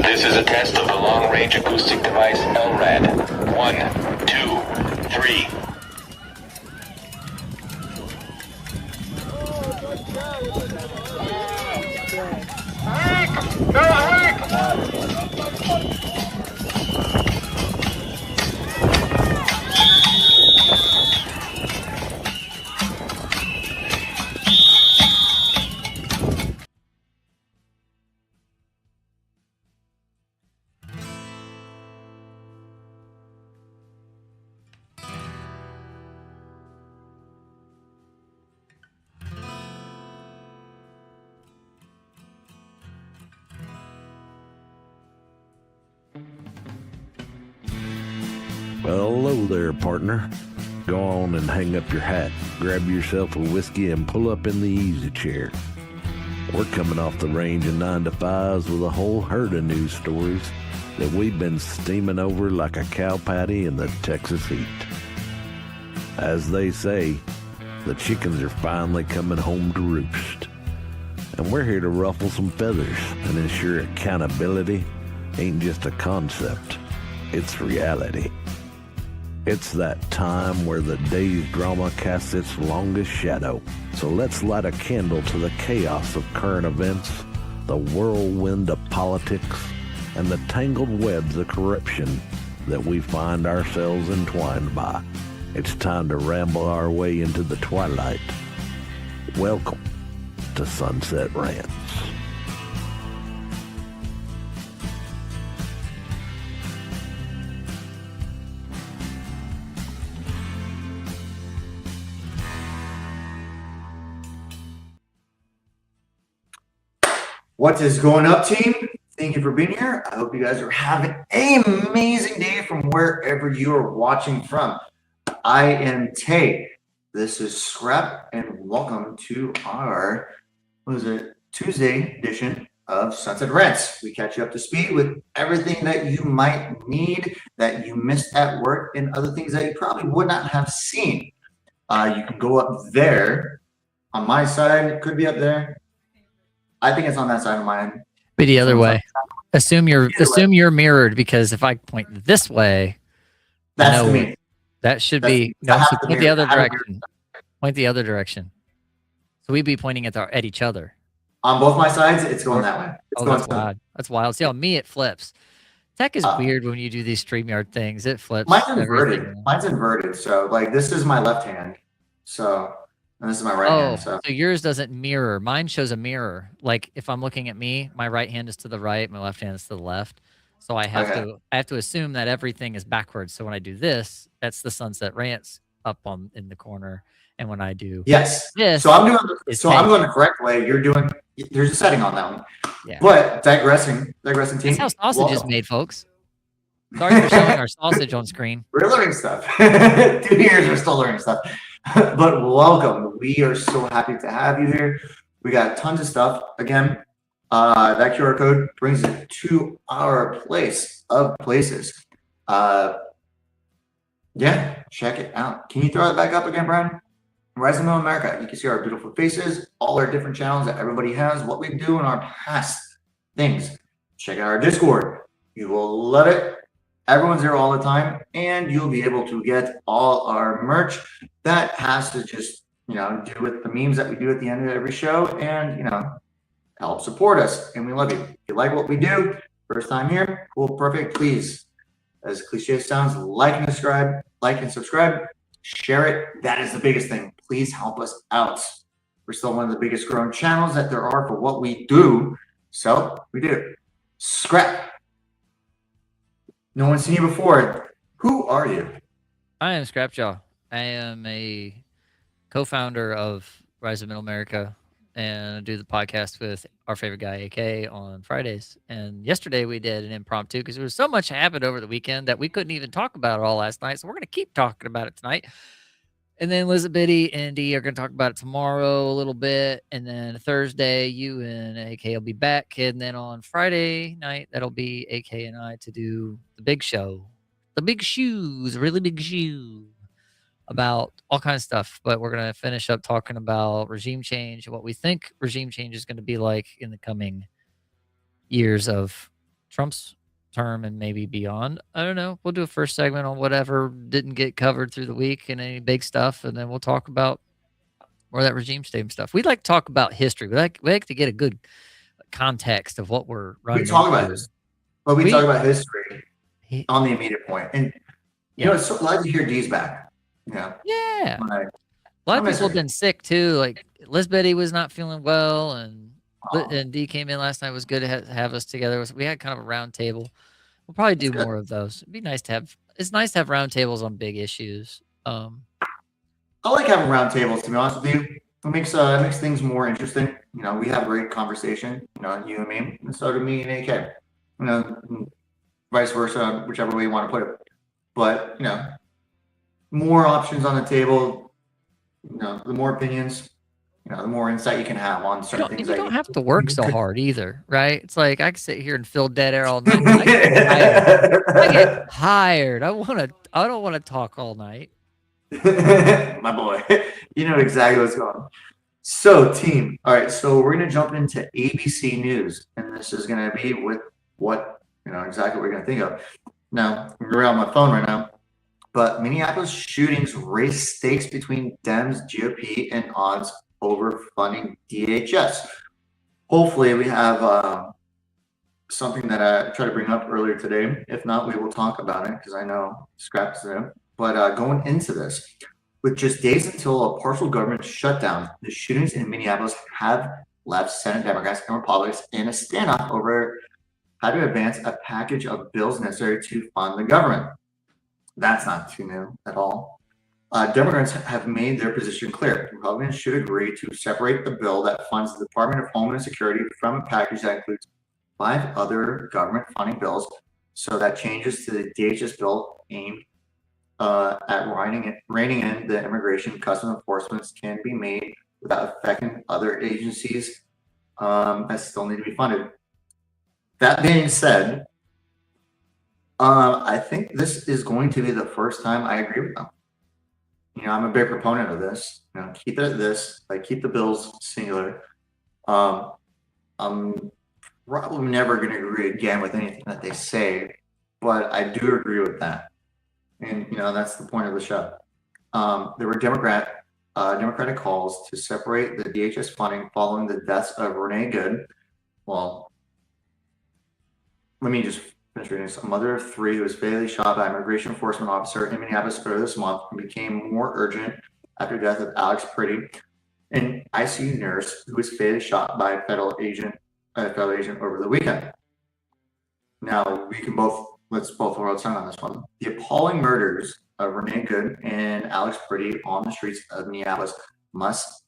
This is a test of the long-range acoustic device LRAD. 1, 2, 3. Well, hello there, partner. Go on and hang up your hat, grab yourself a whiskey, and pull up in the easy chair. We're coming off the range of 9 to 5s with a whole herd of news stories that we've been steaming over like a cow patty in the Texas heat. As they say, the chickens are finally coming home to roost. And we're here to ruffle some feathers and ensure accountability ain't just a concept, it's reality. It's that time where the day's drama casts its longest shadow. So let's light a candle to the chaos of current events, the whirlwind of politics, and the tangled webs of corruption that we find ourselves entwined by. It's time to ramble our way into the twilight. Welcome to Sunset Rants. What is going up, team? Thank you for being here. I hope you guys are having an amazing day from wherever you are watching from. I am Tay. This is Scrap, and welcome to our, Tuesday edition of Sunset Rants. We catch you up to speed with everything that you might need, that you missed at work, and other things that you probably would not have seen. You can go up there. On my side, it could be up there. I think it's on that side of mine. Be the other way. Assume you're mirrored, because if I point this way, that's me. That should be no. So point the other direction. Point the other direction. So we'd be pointing at each other. On both my sides, it's going that way. That's wild. That's wild. See, on me it flips. Tech is weird when you do these StreamYard things. It flips. Mine's inverted. Mine's inverted. So like this is my left hand. And this is my right hand. So yours doesn't mirror. Mine shows a mirror. Like if I'm looking at me, my right hand is to the right, my left hand is to the left. So I have to assume that everything is backwards. So when I do this, that's the Sunset Rants up in the corner. And when I do this, so I'm going the correct way. You're doing. There's a setting on that one. Yeah. But digressing team. That's how sausage is made, folks. Sorry for showing our sausage on screen. We're learning stuff. 2 years, we're still learning stuff. But welcome. We are so happy to have you here. We got tons of stuff. Again, that QR code brings it to our place of places. Yeah, check it out. Can you throw it back up again, Brian? Rise of Middle America. You can see our beautiful faces, all our different channels that everybody has, what we do in our past things. Check out our Discord. You will love it. Everyone's there all the time, and you'll be able to get all our merch that has to just, do with the memes that we do at the end of every show and, help support us. And we love you. If you like what we do, first time here, cool, perfect. Please, as cliche as it sounds, like and subscribe, share it. That is the biggest thing. Please help us out. We're still one of the biggest growing channels that there are for what we do. So we do. Scrap. No one's seen you before. Who are you? I am Scrapjaw. I am a co-founder of Rise of Middle America, and I do the podcast with our favorite guy, AK, on Fridays. And yesterday we did an impromptu because there was so much happened over the weekend that we couldn't even talk about it all last night. So we're going to keep talking about it tonight. And then Elizabeth and Dee are going to talk about it tomorrow a little bit. And then Thursday, you and AK will be back. And then on Friday night, that'll be AK and I to do the big show. The big shoes, really big shoe, about all kinds of stuff. But we're going to finish up talking about regime change and what we think regime change is going to be like in the coming years of Trump's term and maybe beyond. I don't know. We'll do a first segment on whatever didn't get covered through the week and any big stuff, and then we'll talk about more of that regime statement stuff. We'd like to talk about history. We like to get a good context of what we're running We talk into. about this, but we talk about history on the immediate point. And you know, it's so glad to hear D's back. Yeah. Like, A lot of people have been sick too. Like Liz Betty was not feeling well, and D came in last night. It was good to have us together. We had kind of a round table. We'll probably do more of those. It'd be nice to have. It's nice to have round tables on big issues. I like having round tables, to be honest with you. It makes things more interesting. You know, we have a great conversation. You know, you and me, and so do me and AK. You know, vice versa, whichever way you want to put it. But you know, more options on the table. You know, the more opinions, you know, the more insight you can have on certain things. You don't have to work so hard either, right? It's like I can sit here and fill dead air all night. I get tired. I don't want to talk all night. My boy, you know exactly what's going on. So, team, all right. So we're gonna jump into ABC News, and this is gonna be with what exactly what we're gonna think of. Now, we're on my phone right now. But Minneapolis shootings raise stakes between Dems, GOP, and odds over funding DHS. Hopefully, we have something that I tried to bring up earlier today. If not, we will talk about it because I know scraps there. But going into this, with just days until a partial government shutdown, the shootings in Minneapolis have left Senate Democrats and Republicans in a standoff over how to advance a package of bills necessary to fund the government. That's not too new at all. Democrats have made their position clear. Republicans should agree to separate the bill that funds the Department of Homeland Security from a package that includes 5 other government funding bills, so that changes to the DHS bill aimed at reining in the immigration customs enforcement can be made without affecting other agencies that still need to be funded. That being said, I think this is going to be the first time I agree with them. You know, I'm a big proponent of this. You know, keep it at this, like keep the bills singular. I'm probably never going to agree again with anything that they say, but I do agree with that. And you know, that's the point of the show. There were Democratic calls to separate the DHS funding following the deaths of Renee Good. Well, let me just finish reading this. A mother of 3 who was fatally shot by an immigration enforcement officer in Minneapolis earlier this month and became more urgent after the death of Alex Pretty, an ICU nurse who was fatally shot by a federal agent over the weekend. Now let's both hold our tongue on this one. The appalling murders of Renee Good and Alex Pretty on the streets of Minneapolis must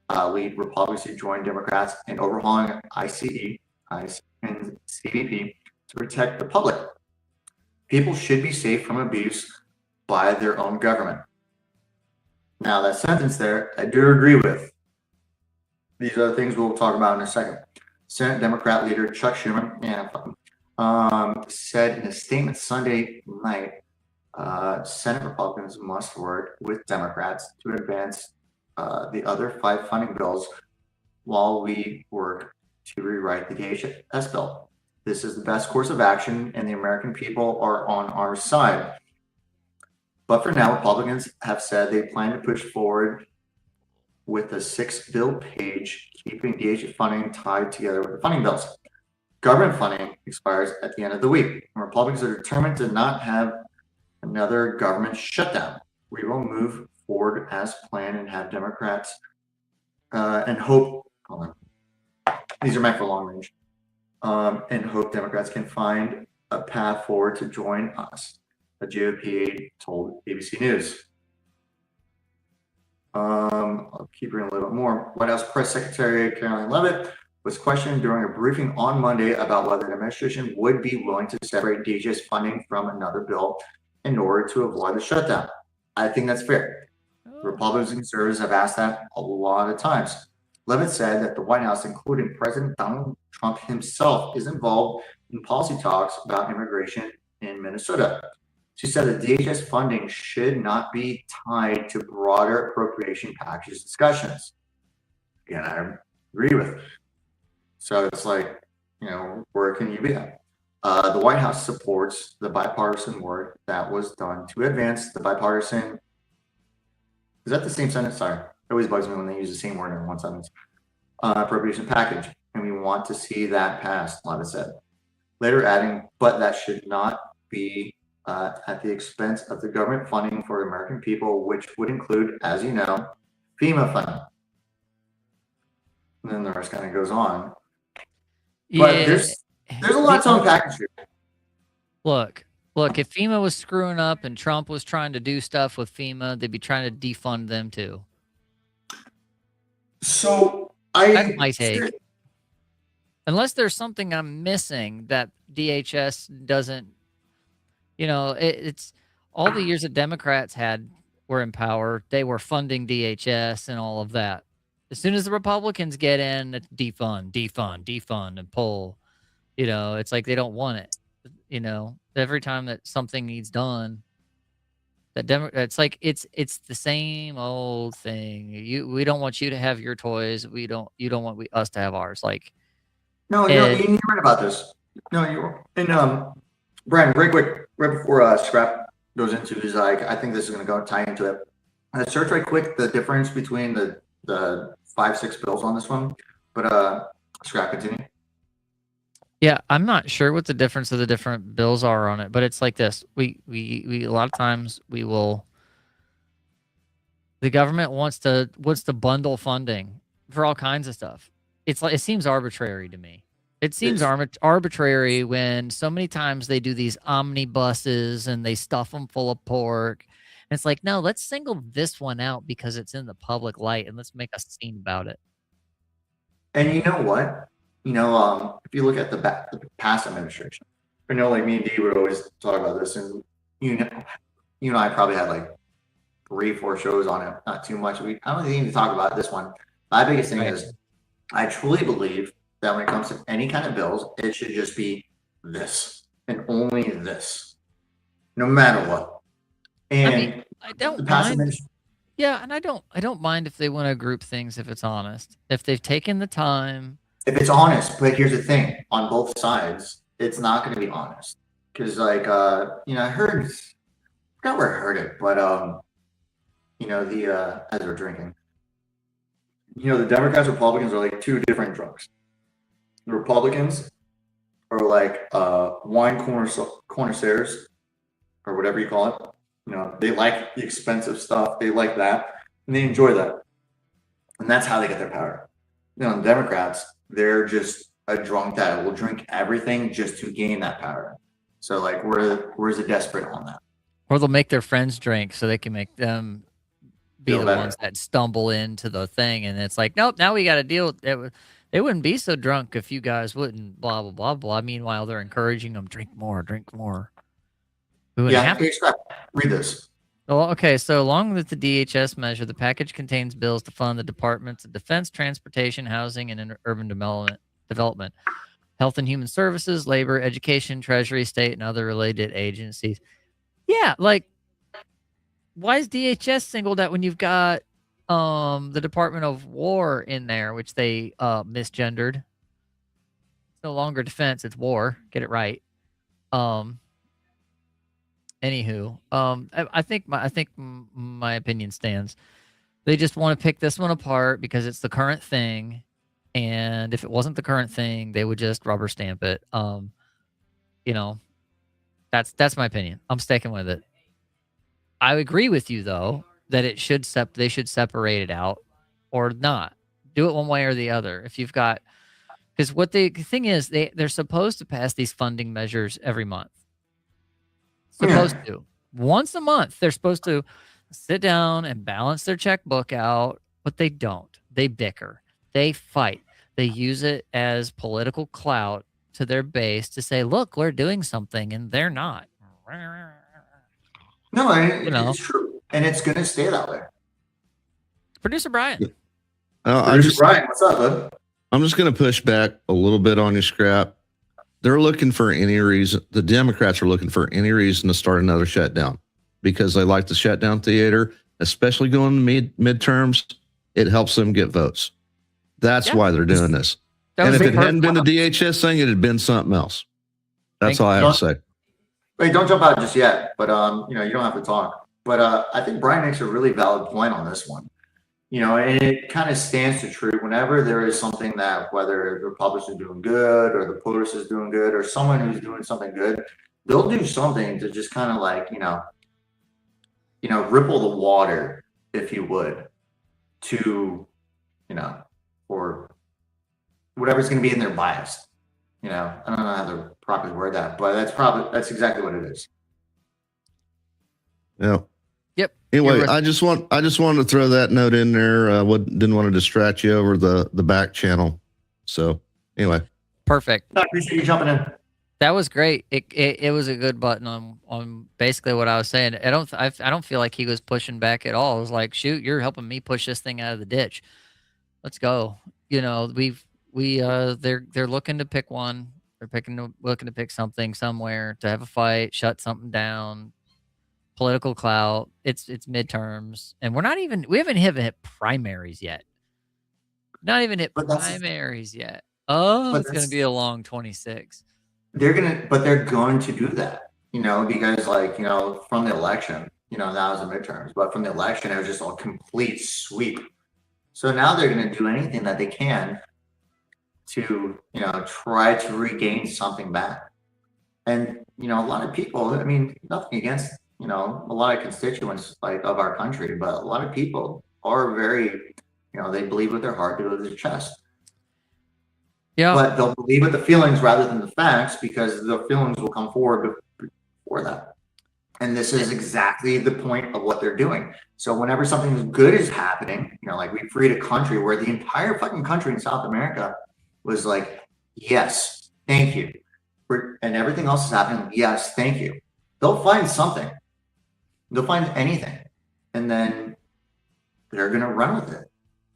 lead Republicans to join Democrats in overhauling ICE and CBP to protect the public. People should be safe from abuse by their own government. Now, that sentence there, I do agree with. These are the things we'll talk about in a second. Senate Democrat leader Chuck Schumer said in a statement Sunday night, Senate Republicans must work with Democrats to advance the other 5 funding bills while we work to rewrite the DHS bill. This is the best course of action, and the American people are on our side. But for now, Republicans have said they plan to push forward with a 6-bill page, keeping DHS funding tied together with the funding bills. Government funding expires at the end of the week, and Republicans are determined to not have another government shutdown. We will move forward as planned and have Democrats and hope. Hold on. These are meant for long range. And hope Democrats can find a path forward to join us, a GOP aide told ABC News. I'll keep reading a little bit more. White House Press Secretary Caroline Leavitt was questioned during a briefing on Monday about whether the administration would be willing to separate DHS funding from another bill in order to avoid the shutdown. I think that's fair. Republicans and conservatives have asked that a lot of times. Leavitt said that the White House, including President Donald Trump himself, is involved in policy talks about immigration in Minnesota. She said that DHS funding should not be tied to broader appropriation package discussions. Again, I agree with. So it's like, you know, where can you be at? The White House supports the bipartisan work that was done to advance the bipartisan. Is that the same sentence? Sorry. It always bugs me when they use the same word in one sentence. Appropriation package. And we want to see that passed, Lava said. Later adding, but that should not be at the expense of the government funding for American people, which would include, as you know, FEMA funding. And then the rest kind of goes on. But there's a lot to unpack here. Look, if FEMA was screwing up and Trump was trying to do stuff with FEMA, they'd be trying to defund them too. So that's my take. Unless there's something I'm missing that DHS doesn't, it's all the years that Democrats were in power, they were funding DHS and all of that. As soon as the Republicans get in, it's defund, and pull. It's like they don't want it. Every time that something needs done, it's like it's the same old thing. We don't want you to have your toys. You don't want us to have ours. Like, no, you're right about this. No, you're and Brian, very quick, right before Scrap goes into his I think this is going to tie into it. Search right quick the difference between the 5-6 bills on this one, but Scrap, continue. Yeah, I'm not sure what the difference of the different bills are on it, but it's like this. We a lot of times the government wants to bundle funding for all kinds of stuff. It's like, it seems arbitrary to me. It seems arbitrary when so many times they do these omnibuses and they stuff them full of pork. And it's like, no, let's single this one out because it's in the public light and let's make a scene about it. And you know what? If you look at the past administration, like me and Dee would always talk about this, and I probably had like 3-4 shows on it, not too much. I don't think need to talk about this one. My biggest thing is, I truly believe that when it comes to any kind of bills, it should just be this and only this, no matter what. And I don't mind. Yeah, and I don't mind if they want to group things if it's honest. If they've taken the time. If it's honest, but here's the thing: on both sides, it's not going to be honest. Because, I heard, I forgot where I heard it, but as we're drinking, the Democrats, Republicans are like two different drugs. The Republicans are like wine connoisseurs, or whatever you call it. They like the expensive stuff. They like that, and they enjoy that, and that's how they get their power. The Democrats, they're just a drunk that will drink everything just to gain that power. So, where's the desperate on that? Or they'll make their friends drink so they can make them be the ones that stumble into the thing. And it's like, nope, now we got to deal with it. They wouldn't be so drunk if you guys wouldn't blah, blah, blah, blah. Meanwhile, they're encouraging them, drink more, drink more. Yeah, read this. Well, okay, so along with the DHS measure, the package contains bills to fund the Departments of Defense, Transportation, Housing, and Urban Development, Health and Human Services, Labor, Education, Treasury, State, and other related agencies. Yeah, like, why is DHS singled out when you've got the Department of War in there, which they misgendered? It's no longer defense, it's war. Get it right. Anywho, I think my opinion stands. They just want to pick this one apart because it's the current thing, and if it wasn't the current thing, they would just rubber stamp it. That's my opinion. I'm sticking with it. I agree with you though that they should separate it out or not. Do it one way or the other. If you've got, because what the thing is, they're supposed to pass these funding measures every month. Supposed to. Once a month, they're supposed to sit down and balance their checkbook out, but they don't. They bicker. They fight. They use it as political clout to their base to say, look, we're doing something, and they're not. No, it's true. And it's going to stay that way. Producer Brian. Brian, what's up, bud? I'm just going to push back a little bit on your Scrap. They're looking for any reason. The Democrats are looking for any reason to start another shutdown because they like the shutdown theater, especially going to midterms. It helps them get votes. That's why they're doing this. And if it hadn't been the DHS thing, it had been something else. That's all I have to say. Wait, don't jump out just yet. But you know, you don't have to talk. But I think Brian makes a really valid point on this one. You know, and it kind of stands to truth whenever there is something that whether the publisher is doing good or the publisher is doing good or someone who's doing something good, they'll do something to just kind of like, you know, ripple the water, if you would, to, you know, or whatever's going to be in their bias. You know, I don't know how to properly word that, but that's exactly what it is. Yeah. Yep. Anyway, I just wanted to throw that note in there. Didn't want to distract you over the back channel. So anyway, Perfect. I appreciate you jumping in. That was great. It was a good button on basically what I was saying. I don't feel like he was pushing back at all. It was like, shoot, you're helping me push this thing out of the ditch. Let's go. You know, they're looking to pick one. They're looking to pick something somewhere to have a fight, shut something down. Political clout. It's midterms, and we haven't hit primaries yet. Not even hit primaries yet. Oh, it's going to be a long 26. They're going to do that, you know, because like, you know, from the election, you know, that was the midterms, but from the election, it was just a complete sweep. So now they're going to do anything that they can to, you know, try to regain something back. And, you know, a lot of people, I mean, nothing against, you know, a lot of constituents like of our country, but a lot of people are very, you know, they believe with their heart, they believe with their chest. Yeah. But they'll believe with the feelings rather than the facts because the feelings will come forward before that. And this is exactly the point of what they're doing. So whenever something good is happening, you know, like we freed a country where the entire fucking country in South America was like, yes, thank you. And everything else is happening. Yes, thank you. They'll find something. They'll find anything. And then they're going to run with it.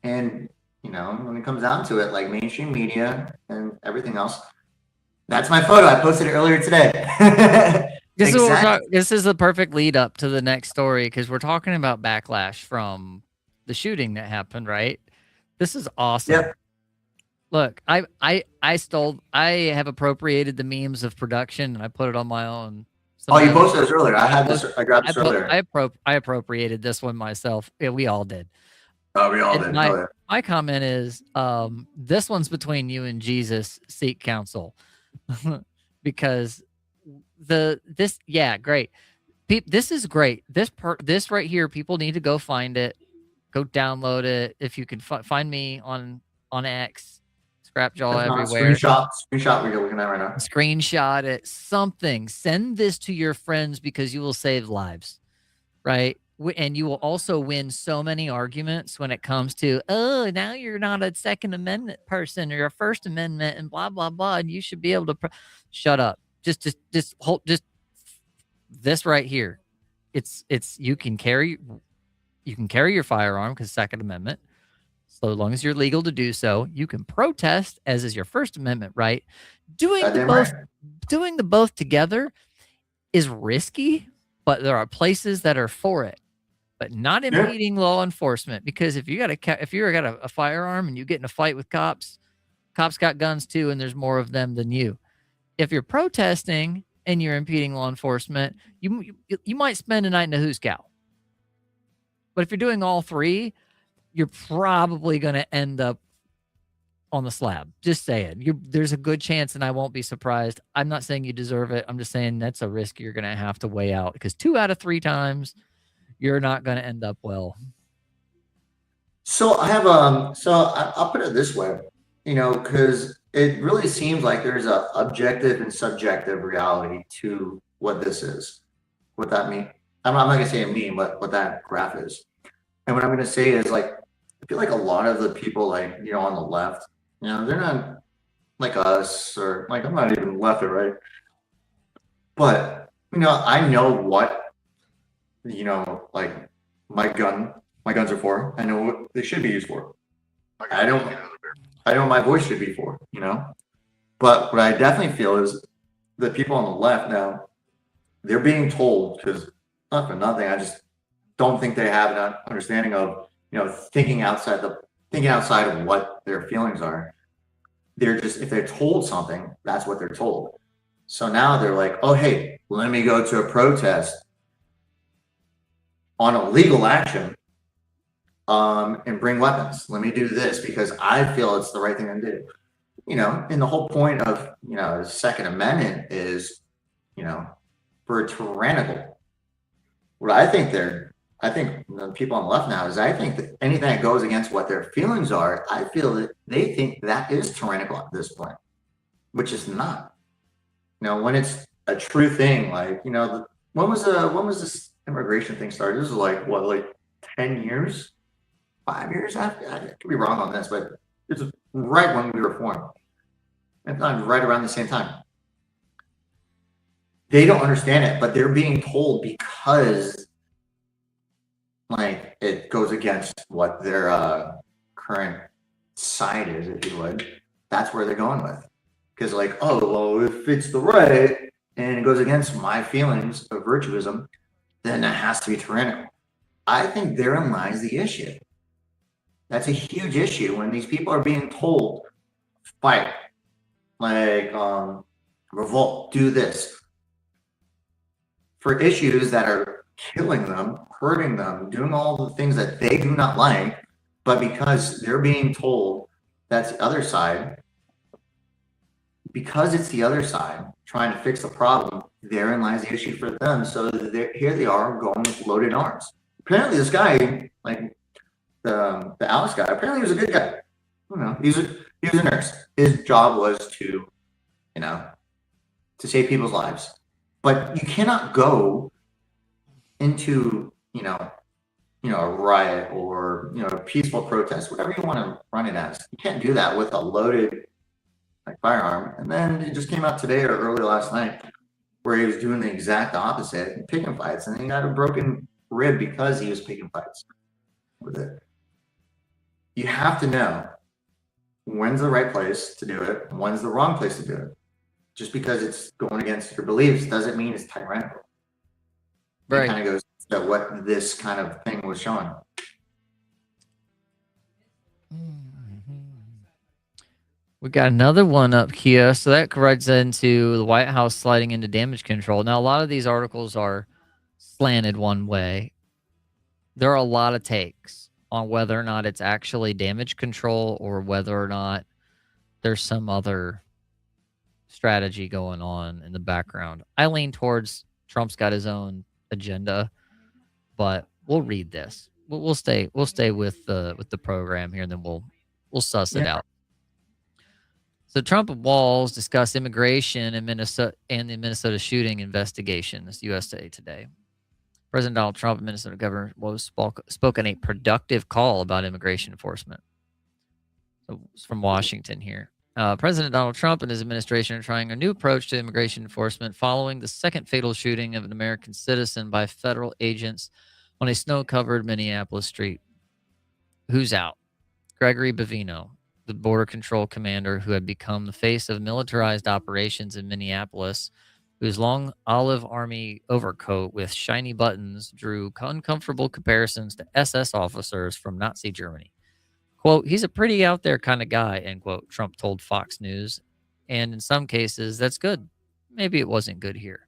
And, you know, when it comes down to it, like mainstream media and everything else, that's my photo. I posted it earlier today. This is the perfect lead up to the next story because we're talking about backlash from the shooting that happened, right? This is awesome. Yep. Look, I have appropriated the memes of production and I put it on my own. You posted this earlier. I grabbed this earlier. I appropriated this one myself. Yeah, we all did. Oh, we all did. My comment is, this one's between you and Jesus. Seek counsel, because great. This is great. This right here, people need to go find it, go download it. If you can find me on X, Scrapjaw everywhere. Screenshot what you're looking at right now. Screenshot it. Something. Send this to your friends because you will save lives, right? And you will also win so many arguments when it comes to, oh, now you're not a Second Amendment person or a First Amendment and blah blah blah, and you should be able to shut up. Just this right here. It's you can carry your firearm because Second Amendment. So long as you're legal to do so, you can protest, as is your First Amendment right. Doing the both together is risky, but there are places that are for it. But not impeding law enforcement, because if you got a firearm and you get in a fight with cops got guns too, and there's more of them than you. If you're protesting and you're impeding law enforcement, you might spend a night in a who's cow. But if you're doing all three, you're probably going to end up on the slab. Just saying. There's a good chance, and I won't be surprised. I'm not saying you deserve it. I'm just saying that's a risk you're going to have to weigh out, because 2 out of 3 times you're not going to end up well. So I have I'll put it this way, you know, because it really seems like there's a objective and subjective reality to what this is. What that means. I'm not going to say a meme, but what that graph is. And what I'm going to say is, like, I feel like a lot of the people, like, you know, on the left, you know, they're not like us, or like, I'm not even left or right. But, you know, I know what, you know, like my guns are for. I know what they should be used for. I know what my voice should be for, you know. But what I definitely feel is the people on the left now, they're being told, because not for nothing, I just don't think they have an understanding of, you know, thinking outside of what their feelings are. They're just, if they're told something, that's what they're told. So now they're like, oh, hey, let me go to a protest on a legal action and bring weapons. Let me do this because I feel it's the right thing to do. And the whole point of, the Second Amendment is, for tyrannical. What I think the people on the left now is I think that anything that goes against what their feelings are, I feel that they think that is tyrannical at this point, which is not. When it's a true thing, like, when was this immigration thing started? This was like 10 years, 5 years after. I could be wrong on this, but it's right when we were formed. If not right around the same time. They don't understand it, but they're being told because it goes against what their current side is, if you would. That's where they're going with. Because if it's the right and it goes against my feelings of virtuism, then that has to be tyrannical. I think therein lies the issue. That's a huge issue when these people are being told, fight, revolt, do this. For issues that are killing them, hurting them, doing all the things that they do not like, but because they're being told that's the other side, because it's the other side trying to fix the problem, therein lies the issue for them. So here they are going with loaded arms. Apparently this guy, the Alex guy, apparently he was a good guy. He was a nurse. His job was to save people's lives. But you cannot go into, a riot or, a peaceful protest, whatever you want to run it as. You can't do that with a loaded firearm. And then it just came out today or early last night where he was doing the exact opposite, picking fights, and he got a broken rib because he was picking fights with it. You have to know when's the right place to do it, and when's the wrong place to do it. Just because it's going against your beliefs doesn't mean it's tyrannical. Right. It kind of goes to what this kind of thing was showing. We got another one up here. So that runs into the White House sliding into damage control. Now, a lot of these articles are slanted one way. There are a lot of takes on whether or not it's actually damage control or whether or not there's some other strategy going on in the background. I lean towards Trump's got his own agenda, but we'll read this. We'll stay with the program here, and then we'll suss it out. So Trump and Walz discuss immigration in Minnesota and the Minnesota shooting investigation. This USA Today. President Donald Trump and Minnesota Governor Walz spoke a productive call about immigration enforcement. So it's from Washington here. President Donald Trump and his administration are trying a new approach to immigration enforcement following the second fatal shooting of an American citizen by federal agents on a snow-covered Minneapolis street. Who's out? Gregory Bavino, the border control commander who had become the face of militarized operations in Minneapolis, whose long olive army overcoat with shiny buttons drew uncomfortable comparisons to SS officers from Nazi Germany. Quote, he's a pretty out there kind of guy, end quote, Trump told Fox News. And in some cases, that's good. Maybe it wasn't good here.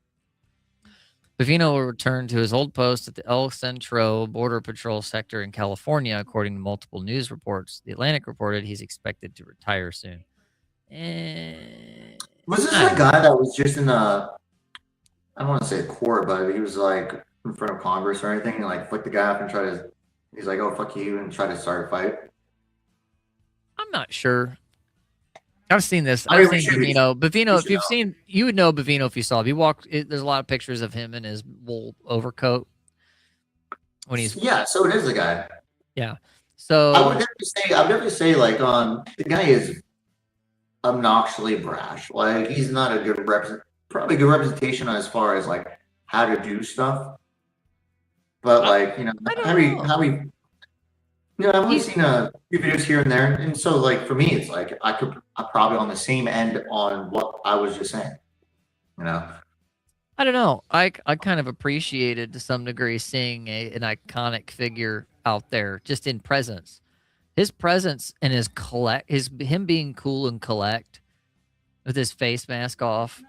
Bavino will return to his old post at the El Centro Border Patrol sector in California, according to multiple news reports. The Atlantic reported he's expected to retire soon. Was this that guy that was just in I don't want to say court, but he was in front of Congress or anything, and flicked the guy up and he's like, oh, fuck you, and try to start a fight? I'm not sure. I've seen this. I've seen Bavino. Bavino, if you've seen, you would know Bavino if you saw him. There's a lot of pictures of him in his wool overcoat when he's. Yeah, so it is the guy. Yeah. So I would never say the guy is obnoxiously brash. He's not a good probably a good representation as far as how to do stuff. But how we. I've only seen a few videos here and there, and so for me, it's I'm probably on the same end on what I was just saying. I don't know. I kind of appreciated to some degree seeing an iconic figure out there just in presence. His presence and him being cool and collect with his face mask off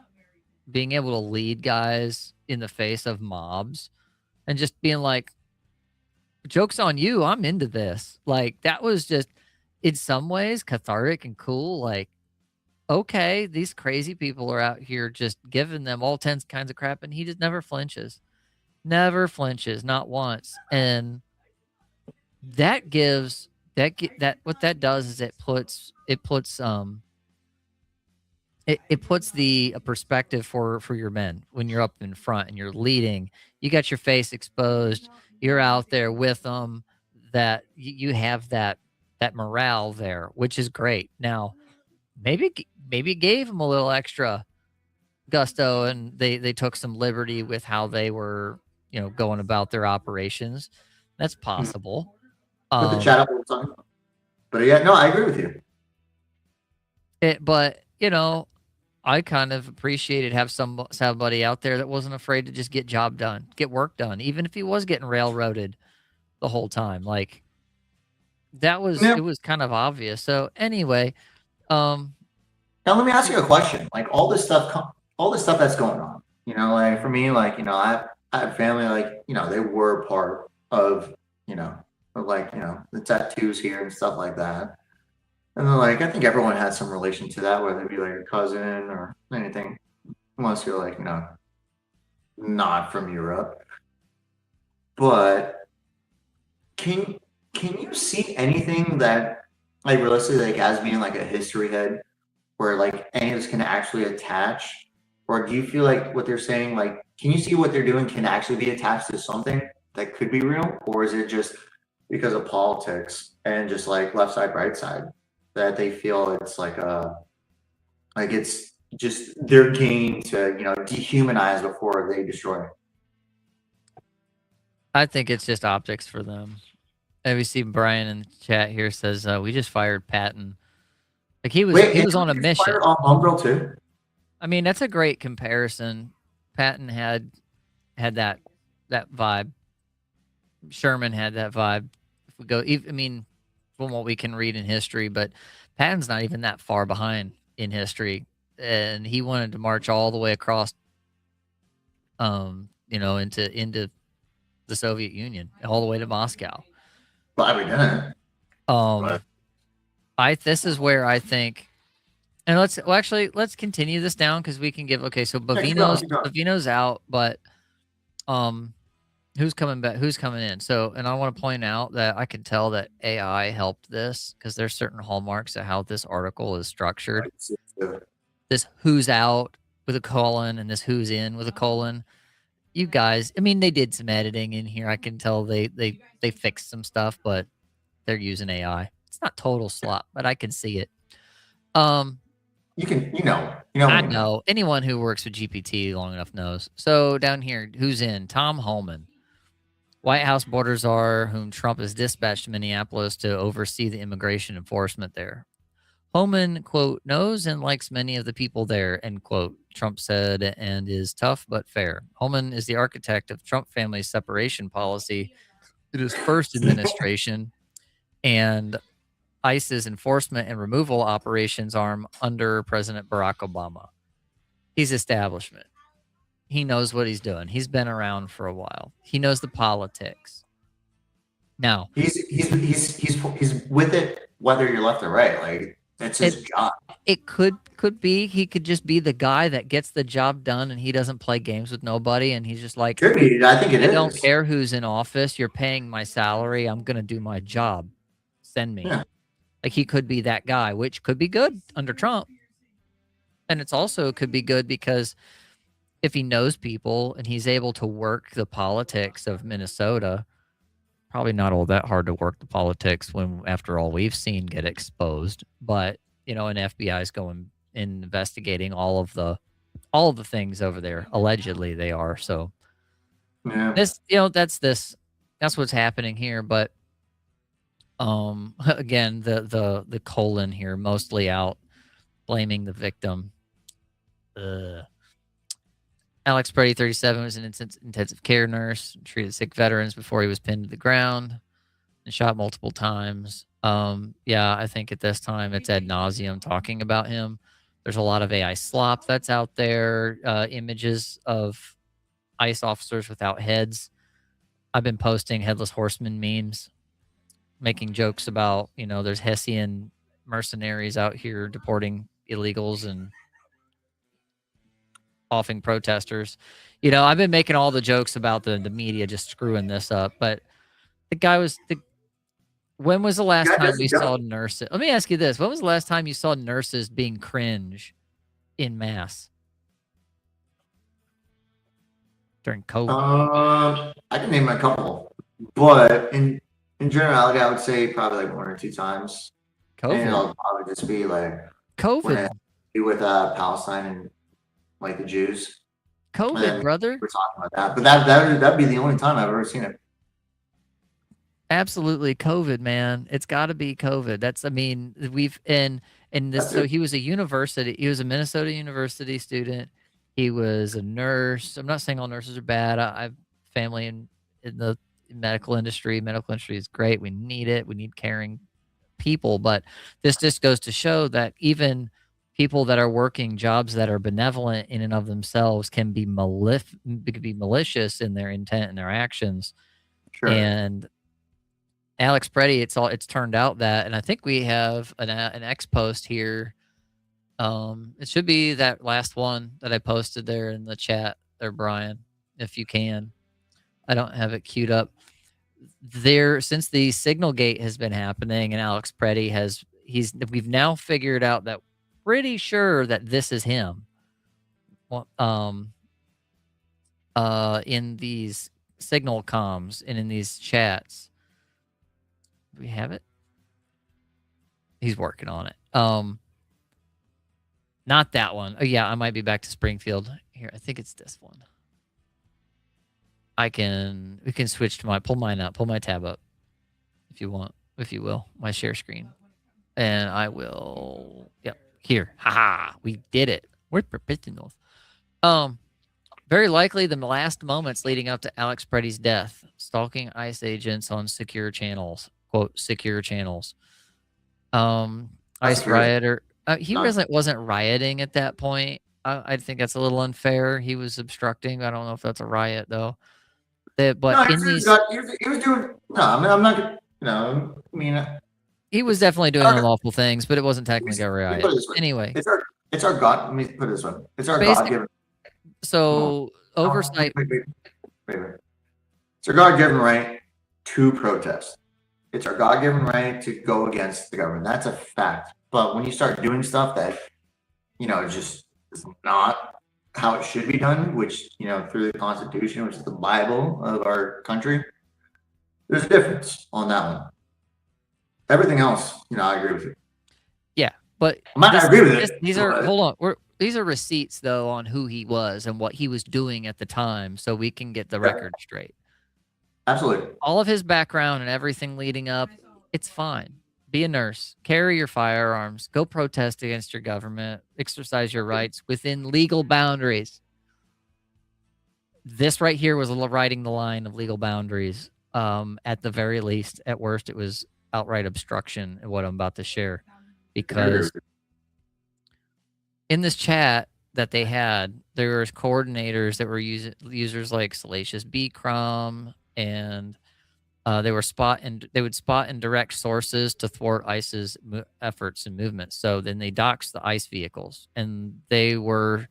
being able to lead guys in the face of mobs and just being like, joke's on you, I'm into this. Like, that was just, in some ways, cathartic and cool. Like, okay, these crazy people are out here just giving them all 10 kinds of crap, and he just never flinches. Never flinches, not once. And that gives that what that does is it puts the a perspective for your men when you're up in front and you're leading. You got your face exposed. You're out there with them. That you have that morale there, which is great. Now, maybe gave them a little extra gusto, and they took some liberty with how they were, going about their operations. That's possible. Put the chat up all the time. But yeah, no, I agree with you. But I kind of appreciated have somebody out there that wasn't afraid to just get work done, even if he was getting railroaded the whole time. Like, that was it was kind of obvious. So anyway, now let me ask you a question. Like, all this stuff that's going on, like for me, like, I had family, like, they were part of, the tattoos here and stuff like that. And then, like, I think everyone had some relation to that, whether it be like a cousin or anything, unless you're like, not from Europe. But can you see anything that, like, realistically, like, as being like a history head, where like any of this can actually attach? Or do you feel like what they're saying, like, can you see what they're doing can actually be attached to something that could be real? Or is it just because of politics and just like left side, right side, that they feel it's like it's just their game to, dehumanize before they destroy? I think it's just optics for them. And we see Brian in the chat here says, we just fired Patton. Like, he was on a mission. Fired on Homegirl too? I mean, that's a great comparison. Patton had that vibe. Sherman had that vibe. If we go, I mean, from what we can read in history, but Patton's not even that far behind in history, and he wanted to march all the way across, into the Soviet Union, all the way to Moscow. Well, we didn't. This is where I think, and let's continue this down, because we can give, okay, so Bovino's out, but who's coming back? Who's coming in? So, and I want to point out that I can tell that AI helped this, because there's certain hallmarks of how this article is structured. This who's out with a colon and this who's in with a colon. You guys, I mean, they did some editing in here. I can tell they fixed some stuff, but they're using AI. It's not total slop, but I can see it. You can, I know. Anyone who works with GPT long enough knows. So down here, who's in? Tom Holman, White House border czar, whom Trump has dispatched to Minneapolis to oversee the immigration enforcement there. Holman, quote, knows and likes many of the people there, end quote, Trump said, and is tough but fair. Holman is the architect of Trump family's separation policy in his first administration and ICE's enforcement and removal operations arm under President Barack Obama. He's establishment. He knows what he's doing. He's been around for a while. He knows the politics. Now he's with it, whether you're left or right. Like, that's his job. It could be he could just be the guy that gets the job done, and he doesn't play games with nobody, and he's just like, I think it is. I don't care who's in office. You're paying my salary. I'm gonna do my job. Send me. Yeah. Like, he could be that guy, which could be good under Trump. And it's also could be good because if he knows people and he's able to work the politics of Minnesota, probably not all that hard to work the politics when, after all we've seen, get exposed. But, and FBI's going and investigating all of the things over there. Allegedly they are. So this, that's what's happening here. But again, the colon here, mostly out, blaming the victim. Alex Brady, 37, was an intensive care nurse, treated sick veterans before he was pinned to the ground and shot multiple times. I think at this time it's ad nauseum talking about him. There's a lot of AI slop that's out there, images of ICE officers without heads. I've been posting headless horseman memes, making jokes about, there's Hessian mercenaries out here deporting illegals and offing protesters. I've been making all the jokes about the media just screwing this up, but the guy was when was the last time we saw nurses? Let me ask you this. When was the last time you saw nurses being cringe in mass? During COVID? I can name a couple, but in generality, I would say probably like 1 or 2 times. COVID. And it'll probably just be like COVID. With Palestine and like the Jews. COVID, brother. We're talking about that, but that'd be the only time I've ever seen it. Absolutely, COVID, man. It's got to be COVID. So he was a university. He was a Minnesota University student. He was a nurse. I'm not saying all nurses are bad. I have family in the medical industry. Medical industry is great. We need it. We need caring people. But this just goes to show that even people that are working jobs that are benevolent in and of themselves can be malicious in their intent and their actions. Sure. And Alex Preddy, it's turned out that, and I think we have an X post here. It should be that last one that I posted there in the chat there, Brian, if you can. I don't have it queued up. There, since the Signal Gate has been happening, and Alex Preddy we've now figured out that pretty sure that this is him. In these Signal comms and in these chats. Do we have it? He's working on it. Not that one. Oh yeah, I might be back to Springfield. Here, I think it's this one. We can switch to pull mine up, pull my tab up if you want, if you will, my share screen. And I will, yep, here. Haha, we did it. We're professionals. Very likely the last moments leading up to Alex Preddy's death, stalking ICE agents on secure channels, quote, secure channels. ICE rioter. He wasn't rioting at that point. I think that's a little unfair. He was obstructing. I don't know if that's a riot though. He was doing. No, I mean, I'm not. No, I mean. He was definitely doing unlawful things, but it wasn't technically a riot. Anyway, it's our God. Let me put it this way. It's our God-given. So oversight. Wait. It's our God-given right to protest. It's our God-given right to go against the government. That's a fact. But when you start doing stuff that, just is not how it should be done, which, through the Constitution, which is the Bible of our country, there's a difference on that one. Everything else, I agree with you. Yeah, but I agree with it. These are receipts though on who he was and what he was doing at the time, so we can get the record straight. Absolutely. All of his background and everything leading up, it's fine. Be a nurse, carry your firearms, go protest against your government, exercise your rights within legal boundaries. This right here was riding the line of legal boundaries. At the very least, at worst, it was outright obstruction of what I'm about to share. Because in this chat that they had, there was coordinators that were users like Salacious B. Crum, and they would spot and direct sources to thwart ICE's efforts and movements. So then they doxed the ICE vehicles, and they were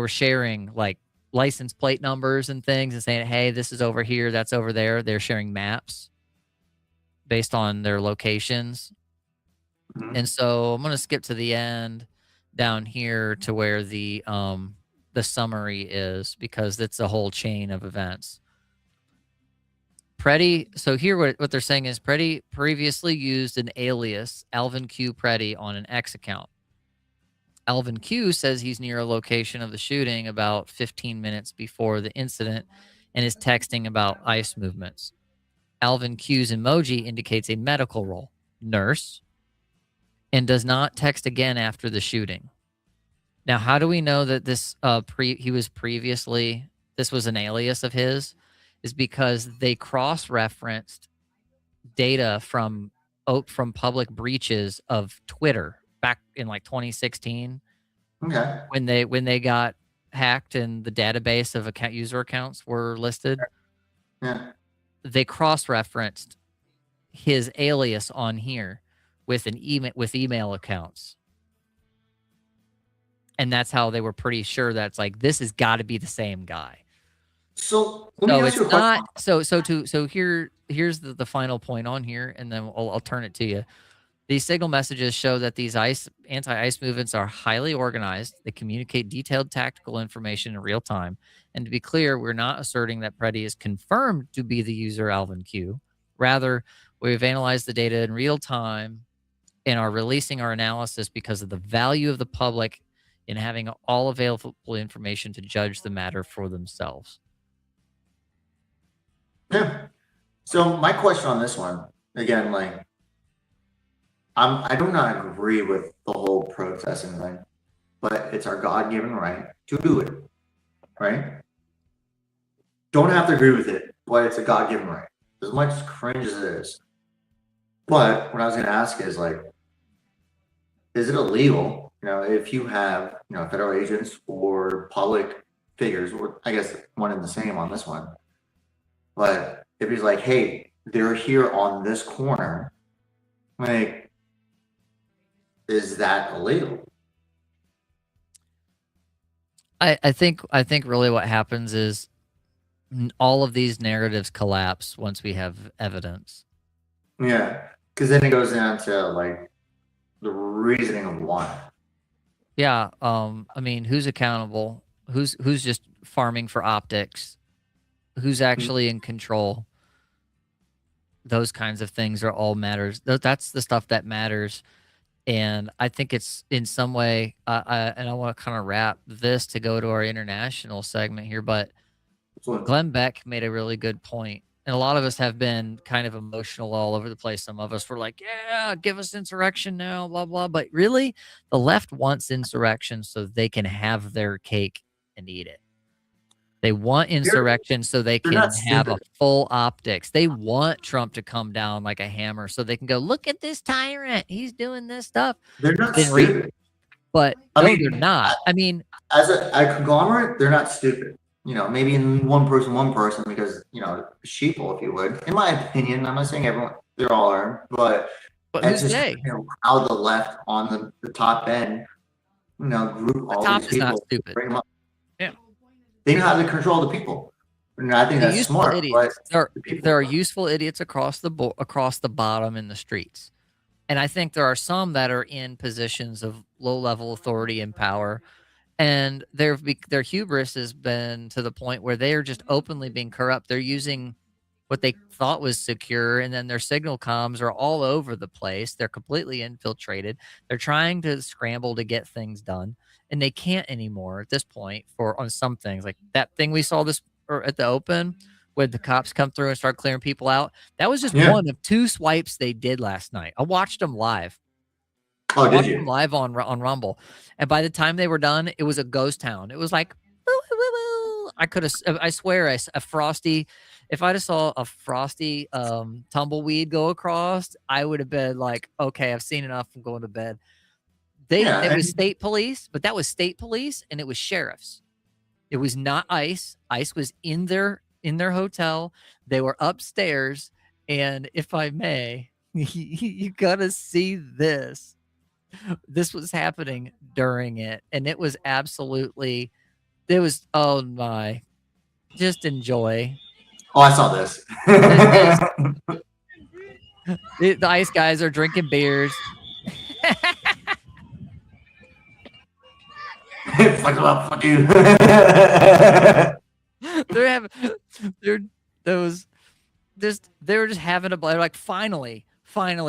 sharing like license plate numbers and things and saying, hey, this is over here, that's over there. They're sharing maps based on their locations. Mm-hmm. And so I'm going to skip to the end down here to where the summary is, because it's a whole chain of events. Preddy, so here what they're saying is Preddy previously used an alias, Alvin Q. Preddy, on an X account. Alvin Q says he's near a location of the shooting about 15 minutes before the incident and is texting about ICE movements. Alvin Q's emoji indicates a medical role, nurse, and does not text again after the shooting. Now, how do we know that this this was an alias of his? Is because they cross-referenced data from public breaches of Twitter back in like 2016 Okay. when they got hacked and the database of account user accounts were listed, Yeah. they cross-referenced his alias on here with email accounts. And that's how they were pretty sure that's like, this has got to be the same guy. So let me So ask you a it's question. not so here's the final point on here, and then I'll turn it to you. These signal messages show that these anti-ice movements are highly organized. They communicate detailed tactical information in real time. And to be clear, we're not asserting that Preddy is confirmed to be the user Alvin Q. Rather, we've analyzed the data in real time and are releasing our analysis because of the value of the public in having all available information to judge the matter for themselves. Yeah. So my question on this one, again, like, I do not agree with the whole protesting thing, but it's our God-given right to do it, right? Don't have to agree with it, but it's a God-given right. As much cringe as it is. But what I was going to ask is, like, is it illegal, if you have, federal agents or public figures, or I guess one and the same on this one, but if he's like, hey, they're here on this corner, like, is that illegal? I think really what happens is all of these narratives collapse once we have evidence. Yeah, because then it goes down to like the reasoning of why. Yeah, I mean, who's accountable? Who's just farming for optics? Who's actually in control? Those kinds of things are all matters. That's the stuff that matters. And I think it's in some way, and I want to kind of wrap this to go to our international segment here, but Glenn Beck made a really good point. And a lot of us have been kind of emotional all over the place. Some of us were like, yeah, give us insurrection now, blah, blah. But really, the left wants insurrection so they can have their cake and eat it. They want insurrection so they can have a full optics. They want Trump to come down like a hammer so they can go, look at this tyrant. He's doing this stuff. They're not stupid. But no, they're not. I mean, as a conglomerate, they're not stupid. Maybe in one person, because, sheeple, if you would. In my opinion, I'm not saying everyone, they're all are, but who's they? How the left on the top end, group all top these is people, not stupid. bring them up. Yeah. They know how to control the people. And I think that's smart. Idiots. There are useful idiots across the bottom in the streets. And I think there are some that are in positions of low-level authority and power. And their hubris has been to the point where they are just openly being corrupt. They're using what they thought was secure, and then their signal comms are all over the place. They're completely infiltrated. They're trying to scramble to get things done, and they can't anymore at this point on some things. Like that thing we saw at the open when the cops come through and start clearing people out. That was just one of two swipes they did last night. I watched them live. Oh, did you? Live on Rumble, and by the time they were done, it was a ghost town. It was like, I swear, a frosty. If I'd have saw a frosty tumbleweed go across, I would have been like, okay, I've seen enough. I'm going to bed. It was state police, but that was state police, and it was sheriffs. It was not ICE. ICE was in their hotel. They were upstairs, and if I may, you gotta see this. This was happening during it, and it was oh my, just enjoy. Oh, I saw this. The ICE guys are drinking beers. Fuck you. They were just having like, finally,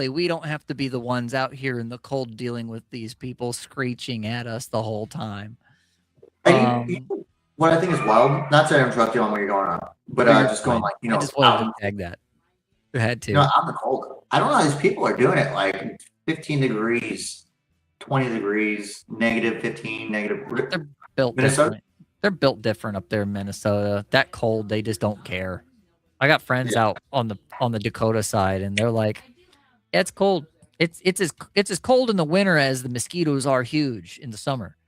we don't have to be the ones out here in the cold dealing with these people screeching at us the whole time. What I think is wild, not to interrupt you on what you're going on, but just going like, I just wanted to tag that. You had to. I'm the cold. I don't know how these people are doing it. Like 15 degrees, 20 degrees, negative 15, negative. They're built Minnesota? different. They're built different up there in Minnesota. That cold, they just don't care. I got friends out on the Dakota side, and they're like, yeah, it's cold. It's as cold in the winter as the mosquitoes are huge in the summer.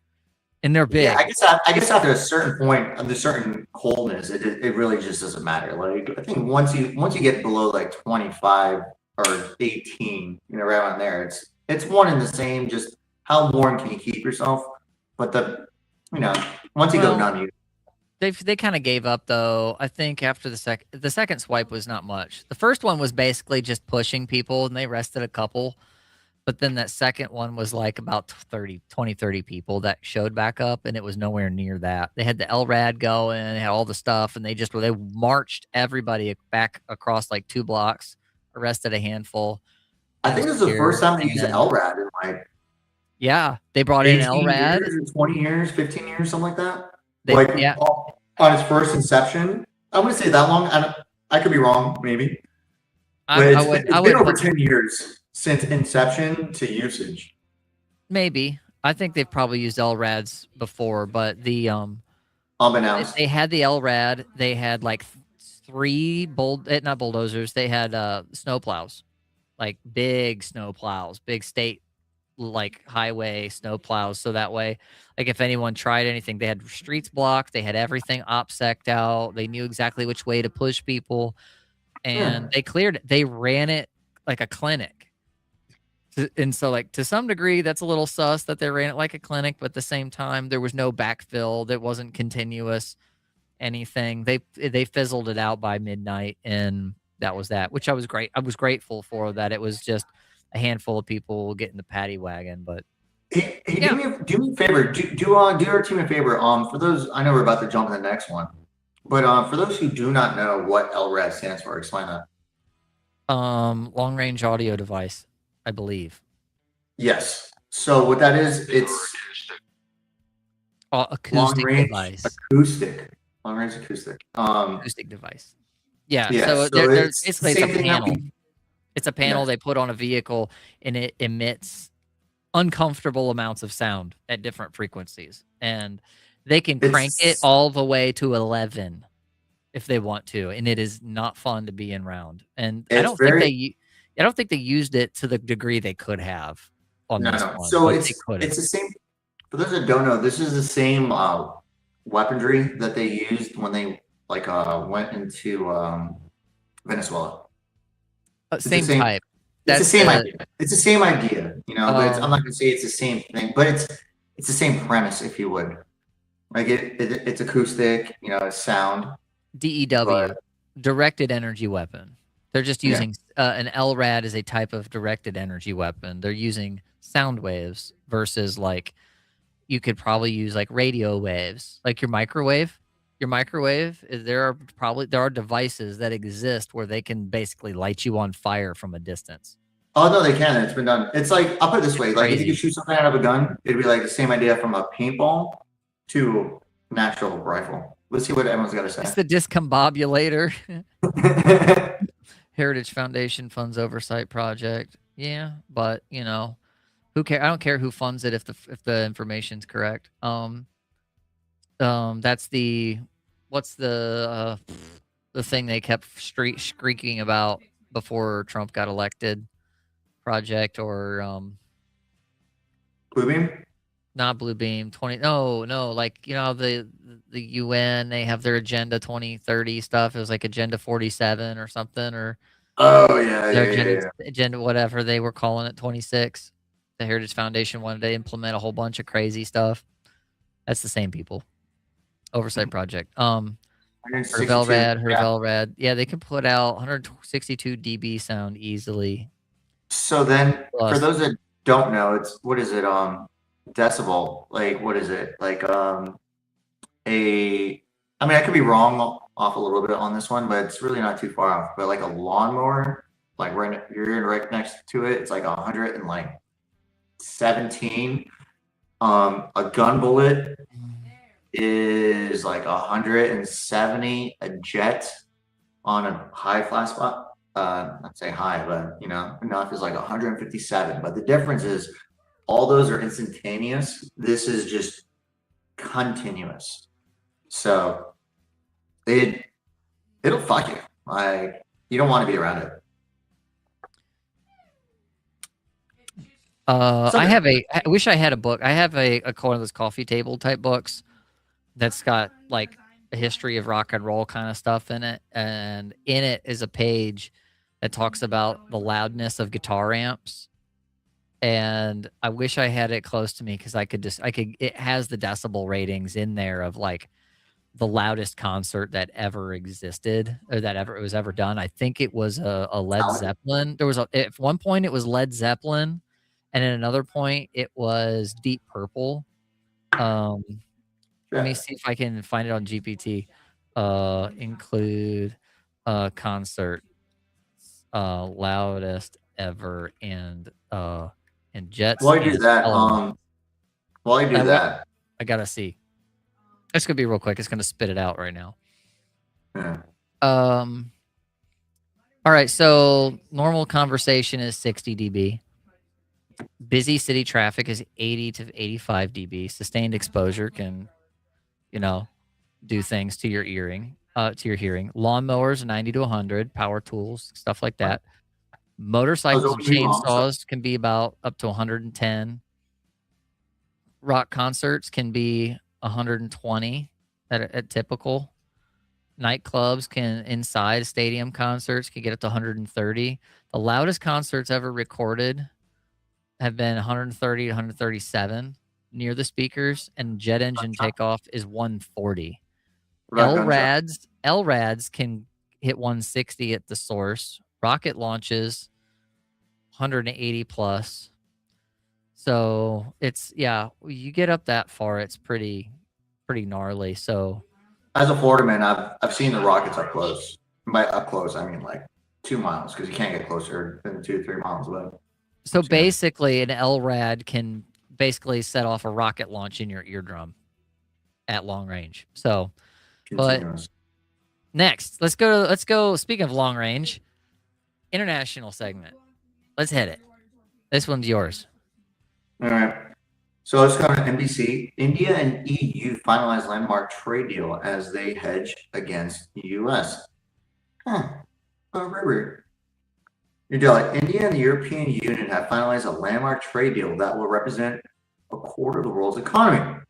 and they're big. Yeah, I guess after a certain point, of the certain coldness, it really just doesn't matter. Like I think once you get below like 25 or 18, right around there, it's one and the same. Just how warm can you keep yourself? But once you go Well, numb, they kind of gave up though. I think after the second swipe was not much. The first one was basically just pushing people, and they rested a couple. But then that second one was like about 30 people that showed back up, and it was nowhere near that. They had the LRAD going, they had all the stuff, and they marched everybody back across like 2 blocks, arrested a handful. I think this is the first time they used then- LRAD in like Yeah, they brought in 18 LRAD. years or 20 years, 15 years, something like that. Yeah. On its first inception. I wouldn't say that long. I could be wrong, maybe. It's been over 10 years since inception to usage. Maybe. I think they've probably used LRADs before, but the Unbeknownst. they had the LRAD. They had like 3 not bulldozers. They had snowplows, like big snowplows, big state like highway snowplows. So that way, like if anyone tried anything, they had streets blocked. They had everything OPSEC'd out. They knew exactly which way to push people, and they cleared it. They ran it like a clinic. And so, like, to some degree, that's a little sus that they ran it like a clinic, but at the same time, there was no backfill. That wasn't continuous anything. They fizzled it out by midnight, and that was that, which I was grateful for that. It was just a handful of people getting the paddy wagon, but Hey, do me a favor. Do our team a favor. For those, I know we're about to jump to the next one, but for those who do not know what LRAD stands for, explain that. Long range audio device, I believe. Yes. So what that is, it's acoustic device. Long range acoustic. Acoustic device. Yeah. Yeah, So, so there's basically it's a panel. It's a panel Yeah. they put on a vehicle, and it emits uncomfortable amounts of sound at different frequencies, and they can crank it all the way to 11 if they want to, and it is not fun to be in round. And I don't think they used it to the degree they could have on this one. So but it's they the same. For those that don't know, this is the same weaponry that they used when they went into Venezuela. Same type. It's the same idea. It's the same idea, but I'm not going to say it's the same thing, but it's the same premise, if you would. Like it's acoustic, it's sound. DEW, directed energy weapon. They're just using an LRAD as a type of directed energy weapon. They're using sound waves versus like you could probably use like radio waves, like your microwave. Your microwave, there are devices that exist where they can basically light you on fire from a distance. Oh no, they can. It's been done. It's like, I'll put it this way: like if Crazy. you could shoot something out of a gun, it'd be like the same idea from a paintball to an actual rifle. Let's see what everyone's got to say. It's the discombobulator. Heritage Foundation funds oversight project. Yeah, but who cares? I don't care who funds it if the information's correct. That's what's the thing they kept shrieking about before Trump got elected? Project or Bluebeam? Not Bluebeam. Like the UN, they have their Agenda 2030 stuff. It was like Agenda 47 or something, or Agenda whatever they were calling it, 26. The Heritage Foundation wanted to implement a whole bunch of crazy stuff. That's the same people. Oversight project. Hervelrad. Yeah, they can put out 162 dB sound easily. So then, for those that don't know, it's what is it? Decibel. Like, what is it? Like, I could be wrong off a little bit on this one, but it's really not too far off. But like a lawnmower, like you're right next to it, it's like 117. A gun bullet is like 170. A jet on a high flash spot. Not say high, but enough is like 157. But the difference is all those are instantaneous. This is just continuous. So it'll fuck you. Like, you don't want to be around it. I wish I had a book. I have a one of those coffee table type books that's got like a history of rock and roll kind of stuff in it, and in it is a page that talks about the loudness of guitar amps. And I wish I had it close to me because it has the decibel ratings in there of like the loudest concert that ever existed or that ever was ever done. I think it was a Led Zeppelin. At one point it was Led Zeppelin, and at another point it was Deep Purple. Let me see if I can find it on GPT. Include concert loudest ever and Jets. While you do that, I gotta see. It's gonna be real quick. It's gonna spit it out right now. Yeah. All right. So normal conversation is 60 dB. Busy city traffic is 80 to 85 dB. Sustained exposure can, do things to your hearing. Lawnmowers 90 to 100. Power tools, stuff like that. Motorcycles and chainsaws can be about up to 110. Rock concerts can be 120 at typical. Nightclubs inside stadium concerts can get up to 130. The loudest concerts ever recorded have been 130 to 137 near the speakers, and jet engine takeoff is 140. LRADs can hit 160 at the source. Rocket launches 180 plus. So you get up that far, it's pretty gnarly. So as a Florida man, I've seen the rockets up close. By up close, I mean like 2 miles, because you can't get closer than 2 to 3 miles away. So basically, an LRAD can basically set off a rocket launch in your eardrum at long range. So, but next, let's go. Speaking of long range, international segment. Let's hit it. This one's yours. All right. So let's go to NBC. India and EU finalize landmark trade deal as they hedge against the U.S. New Delhi. India and the European Union have finalized a landmark trade deal that will represent a quarter of the world's economy.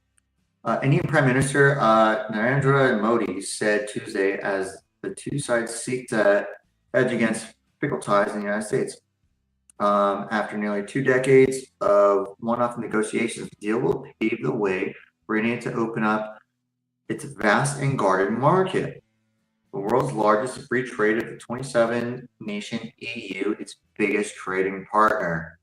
Indian Prime Minister Narendra Modi said Tuesday as the two sides seek to hedge against fickle ties in the United States. After nearly 2 decades of one-off negotiations, the deal will pave the way for India to open up its vast and guarded market. The world's largest free trade of the 27-nation EU, its biggest trading partner.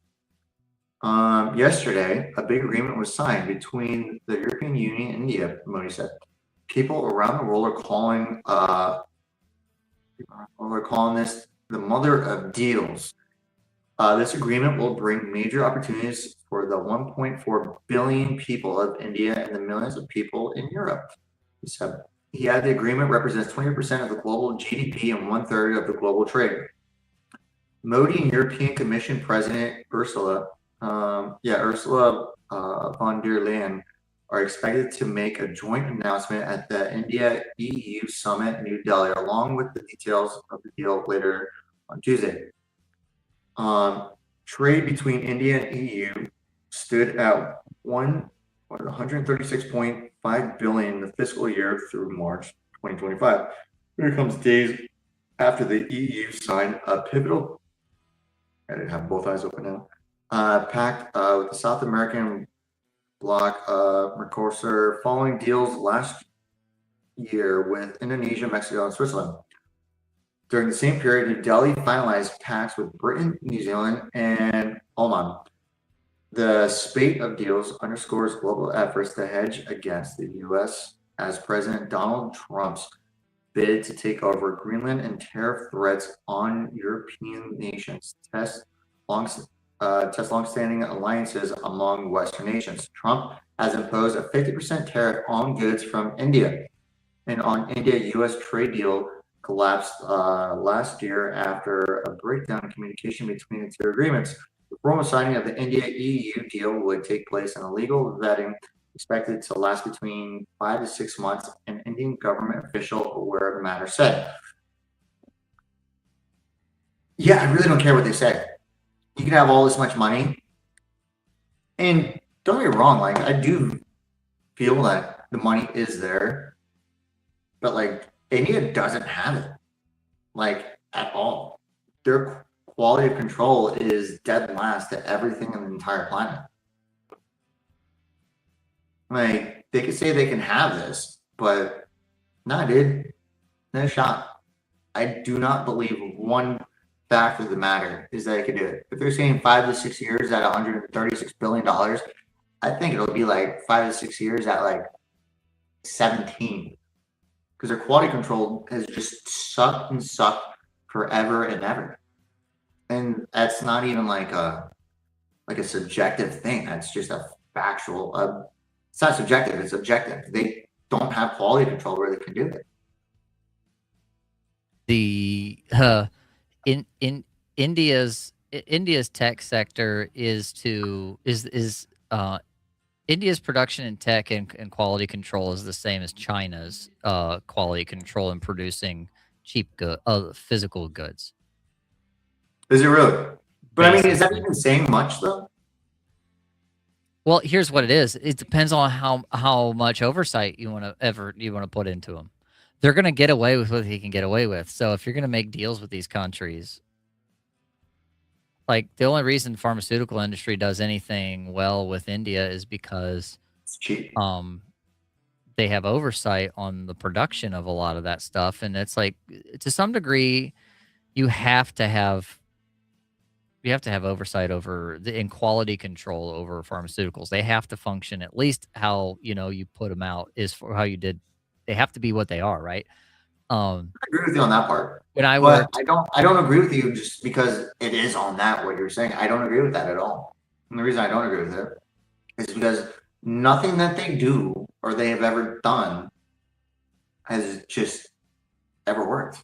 Yesterday, a big agreement was signed between the European Union and India, Modi said. People around the world are calling this the mother of deals. This agreement will bring major opportunities for the 1.4 billion people of India and the millions of people in Europe. He said. He had the agreement represents 20% of the global GDP and 1/3 of the global trade. Modi and European Commission President Ursula von der Leyen are expected to make a joint announcement at the India-EU Summit in New Delhi, along with the details of the deal later on Tuesday. Trade between India and EU stood at 136.5 billion in the fiscal year through March 2025. Here comes days after the EU signed a pivotal, I didn't have both eyes open now, pact with the South American bloc Mercosur, following deals last year with Indonesia, Mexico, and Switzerland. During the same period, New Delhi finalized pacts with Britain, New Zealand, and Oman. The spate of deals underscores global efforts to hedge against the U.S. as President Donald Trump's bid to take over Greenland and tariff threats on European nations test long-standing alliances among Western nations. Trump has imposed a 50% tariff on goods from India, and on India-U.S. trade deal collapsed last year after a breakdown in communication between the two agreements. The formal signing of the India-EU deal would take place in a legal vetting expected to last between 5 to 6 months, an Indian government official aware of the matter said. Yeah, I really don't care what they say. You can have all this much money, And don't get me wrong, like I do feel that the money is there, but like India doesn't have it, like at all. Their quality of control is dead last to everything on the entire planet. Like they could say they can have this, but nah, dude, no shot. I do not believe one fact of the matter is that they could do it. If they're saying 5 to 6 years at $136 billion, I think it'll be like 5 to 6 years at like 17, because their quality control has just sucked and sucked forever and ever. And that's not even like a subjective thing. That's just a factual. It's not subjective. It's objective. They don't have quality control where they can do it. The in India's tech sector is India's production in tech and quality control is the same as China's quality control in producing cheap physical goods. Is it really? But I mean, is that Basically. even saying much though? Well, here's what it is. It depends on how much oversight you want to put into them. They're going to get away with what they can get away with. So if you're going to make deals with these countries, like the only reason the pharmaceutical industry does anything well with India is because It's cheap. they have oversight on the production of a lot of that stuff, and it's like to some degree you have to have oversight over and quality control over pharmaceuticals. They have to function at least how you put them out is for how you did. They have to be what they are, right? I agree with you on that part. When I But worked, I don't agree with you just because it is on that what you're saying. I don't agree with that at all. And the reason I don't agree with it is because nothing that they do or they have ever done has just ever worked.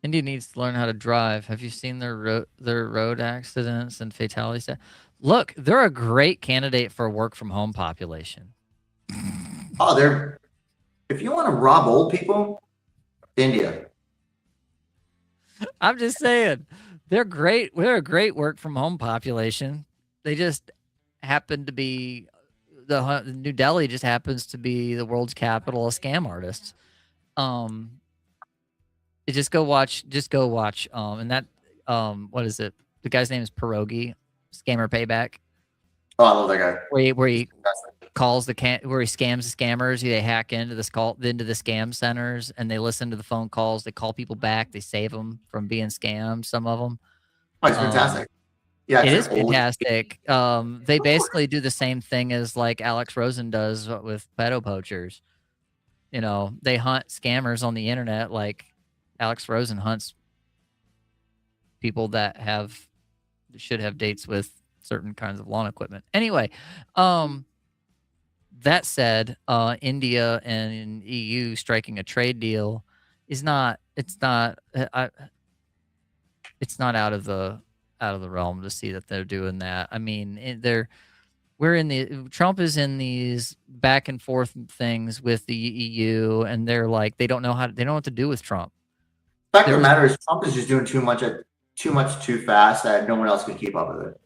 India needs to learn how to drive. Have you seen their road accidents and fatalities? Look, they're a great candidate for a work from home population. Oh, if you want to rob old people, India. I'm just saying, they're great. They're a great work from home population. They just happen to be New Delhi just happens to be the world's capital of scam artists. Just go watch. And that what is it? The guy's name is Pierogi, Scammer Payback. Oh, I love that guy. Where he calls where he scams the scammers. They hack into the scam centers and they listen to the phone calls. They call people back. They save them from being scammed. Some of them. Oh, it's fantastic. Yeah, It is fantastic. They basically do the same thing as like Alex Rosen does with pedo poachers. They hunt scammers on the internet like Alex Rosen hunts people that should have dates with certain kinds of lawn equipment. Anyway, that said, India and EU striking a trade deal is not. It's not out of the realm to see that they're doing that. I mean, Trump is in these back and forth things with the EU, and they're like they don't know what to do with Trump. The fact of the matter is, Trump is just doing too much too fast that no one else can keep up with it.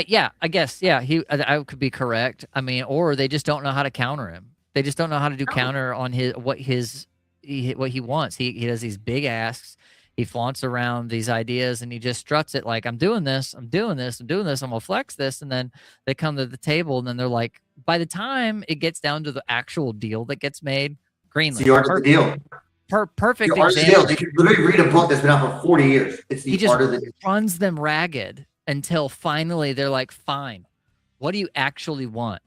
Yeah, I guess. Yeah, I could be correct. I mean, or they just don't know how to counter him. They just don't know how to do counter on what he wants. He does these big asks. He flaunts around these ideas and he just struts it like, I'm doing this, I'm doing this, I'm doing this, I'm gonna flex this. And then they come to the table and then they're like, by the time it gets down to the actual deal that gets made, Greenland. It's the art of the deal. Perfect The art example. of the deal. You can literally read a book that's been out for 40 years. It's the art of the deal. Runs them ragged until finally they're like, fine, what do you actually want?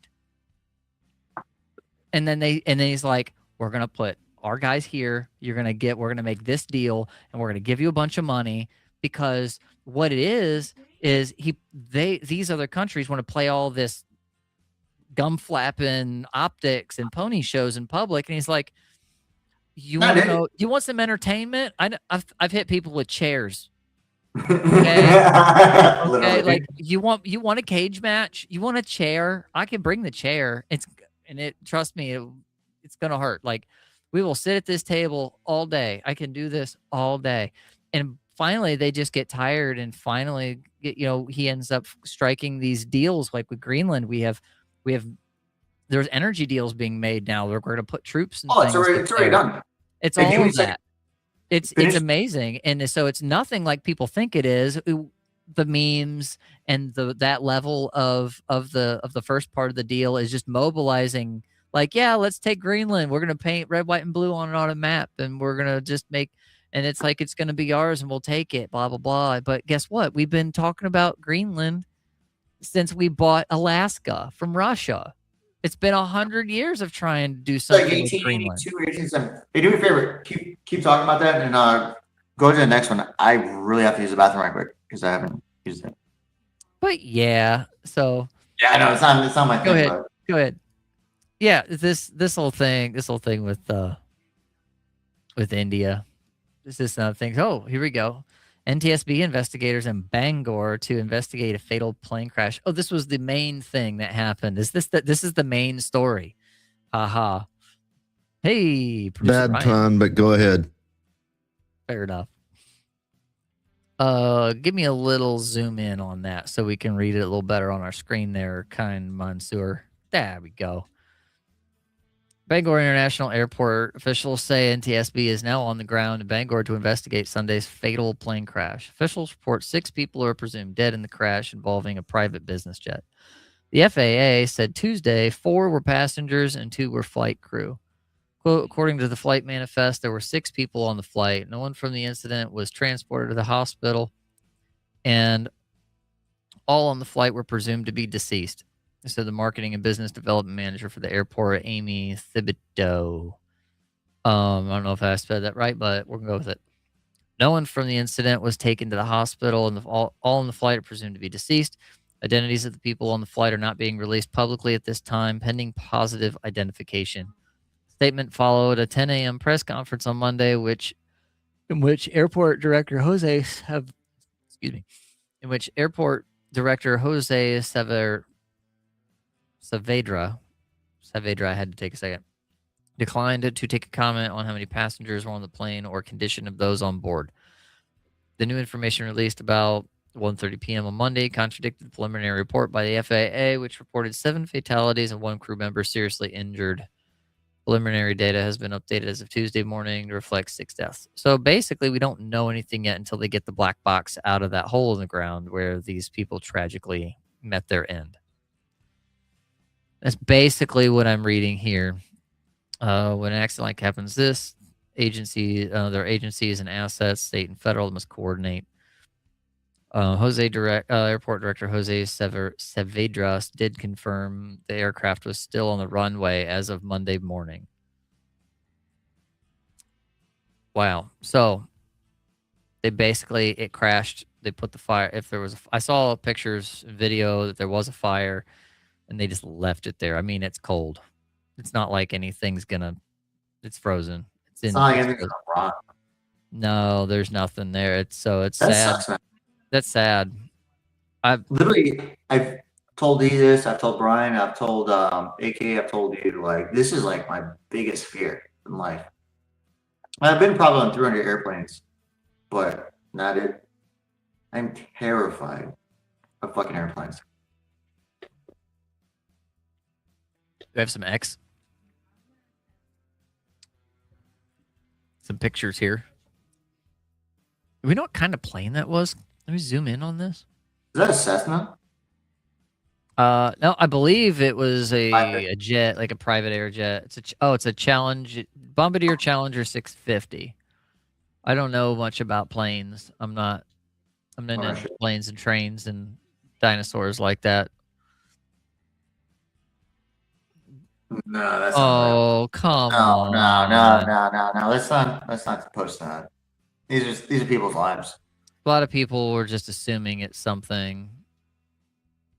And then he's like, we're going to put our guys here. We're going to make this deal and we're going to give you a bunch of money, because what it is these other countries want to play all this gum flapping optics and pony shows in public. And he's like, you want some entertainment? I've hit people with chairs. Okay. Okay, like you want a cage match? You want a chair? I can bring the chair. Trust me, it's gonna hurt. Like, we will sit at this table all day. I can do this all day. And finally they just get tired and finally, he ends up striking these deals like with Greenland. We have there's energy deals being made now. We're going to put troops and Oh, things. it's already done. It's Hey, all give me of a second. that. It's Finish. amazing, and so it's nothing like people think it is. The memes and that level of the first part of the deal is just mobilizing. Like, yeah, let's take Greenland. We're gonna paint red, white, and blue on a map, and we're gonna just make. And it's like it's gonna be ours, and we'll take it. Blah blah blah. But guess what? We've been talking about Greenland since we bought Alaska from Russia. It's been 100 years of trying to do something Like with Greenland. 1870. Hey, do me a favor. Keep talking about that, and go to the next one. I really have to use the bathroom right quick because I haven't used it. But yeah, so Yeah, I know it's not my go thing. ahead. Go ahead. Yeah, this whole thing with India. This is another thing. Oh, here we go. NTSB investigators in Bangor to investigate a fatal plane crash. Oh, this was the main thing that happened. This is the main story. Haha. Hey, producer Bad Ryan. pun, but go ahead. Fair enough. Give me a little zoom in on that so we can read it a little better on our screen there, kind Mansoor. There we go. Bangor International Airport officials say NTSB is now on the ground in Bangor to investigate Sunday's fatal plane crash. Officials report 6 people are presumed dead in the crash involving a private business jet. The FAA said Tuesday 4 were passengers and 2 were flight crew. Quote, according to the flight manifest, there were 6 people on the flight. No one from the incident was transported to the hospital, and all on the flight were presumed to be deceased. So the marketing and business development manager for the airport, Amy Thibodeau. I don't know if I said that right, but we're going to go with it. No one from the incident was taken to the hospital, and all on the flight are presumed to be deceased. Identities of the people on the flight are not being released publicly at this time, pending positive identification. Statement followed a 10 a.m. press conference on Monday, in which Airport Director Jose Saavedra, I had to take a second, declined to take a comment on how many passengers were on the plane or condition of those on board. The new information released about 1:30 p.m. on Monday contradicted the preliminary report by the FAA, which reported 7 fatalities and 1 crew member seriously injured. Preliminary data has been updated as of Tuesday morning to reflect 6 deaths. So basically, we don't know anything yet until they get the black box out of that hole in the ground where these people tragically met their end. That's basically what I'm reading here. When an accident like happens, there are agencies and assets, state and federal, that must coordinate. Airport Director Jose Saavedra did confirm the aircraft was still on the runway as of Monday morning. Wow. So it crashed. They put the fire. I saw pictures, video that there was a fire, and they just left it there. I mean, it's cold. It's not like anything's it's frozen. It's not like anything's gonna rot. No, there's nothing there. It's That sad. sucks, man. That's sad. I've told you this. I've told Brian. I've told AK. I've told you, like, this is like my biggest fear in life. I've been probably on 300 airplanes, but not it. I'm terrified of fucking airplanes. We have some pictures here. Do we know what kind of plane that was? Let me zoom in on this. Is that a Cessna? No, I believe it was a jet, like a private air jet. It's a Challenge Bombardier Challenger 650. I don't know much about planes. I'm not into planes and trains and dinosaurs like that. No, that's not come on. No. Let's not post that. These are people's lives. A lot of people were just assuming it's something.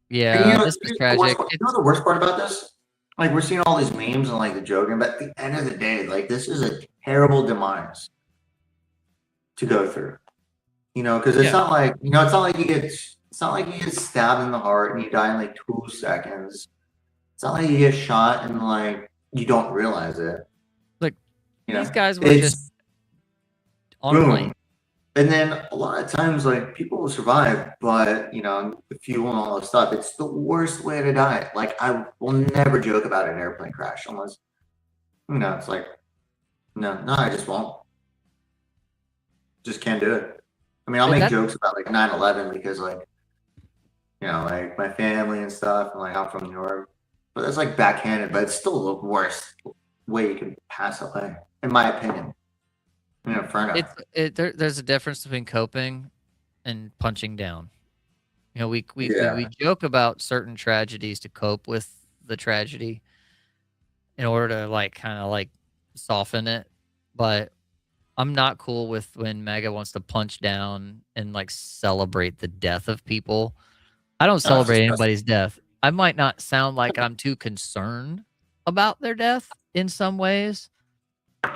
Yeah, this is tragic. You know the worst part about this? Like, we're seeing all these memes and like the joking, but at the end of the day, like, this is a terrible demise to go through. You know, because it's not like you get stabbed in the heart and you die in like 2 seconds. It's not like you get shot and like you don't realize it. Look, you know? These guys were just on a plane. And then a lot of times, like people will survive, but the fuel and all that stuff, it's the worst way to die. Like I will never joke about an airplane crash unless, it's like, no, I just won't. Just can't do it. I mean, I'll make jokes about like 9/11 because like, like my family and stuff, and like I'm from New York, but that's like backhanded, but it's still the worst way you can pass away, in my opinion. There's a difference between coping and punching down. We joke about certain tragedies to cope with the tragedy in order to like kind of like soften it, but I'm not cool with when Mega wants to punch down and like celebrate the death of people. I don't celebrate anybody's death. I might not sound like I'm too concerned about their death in some ways,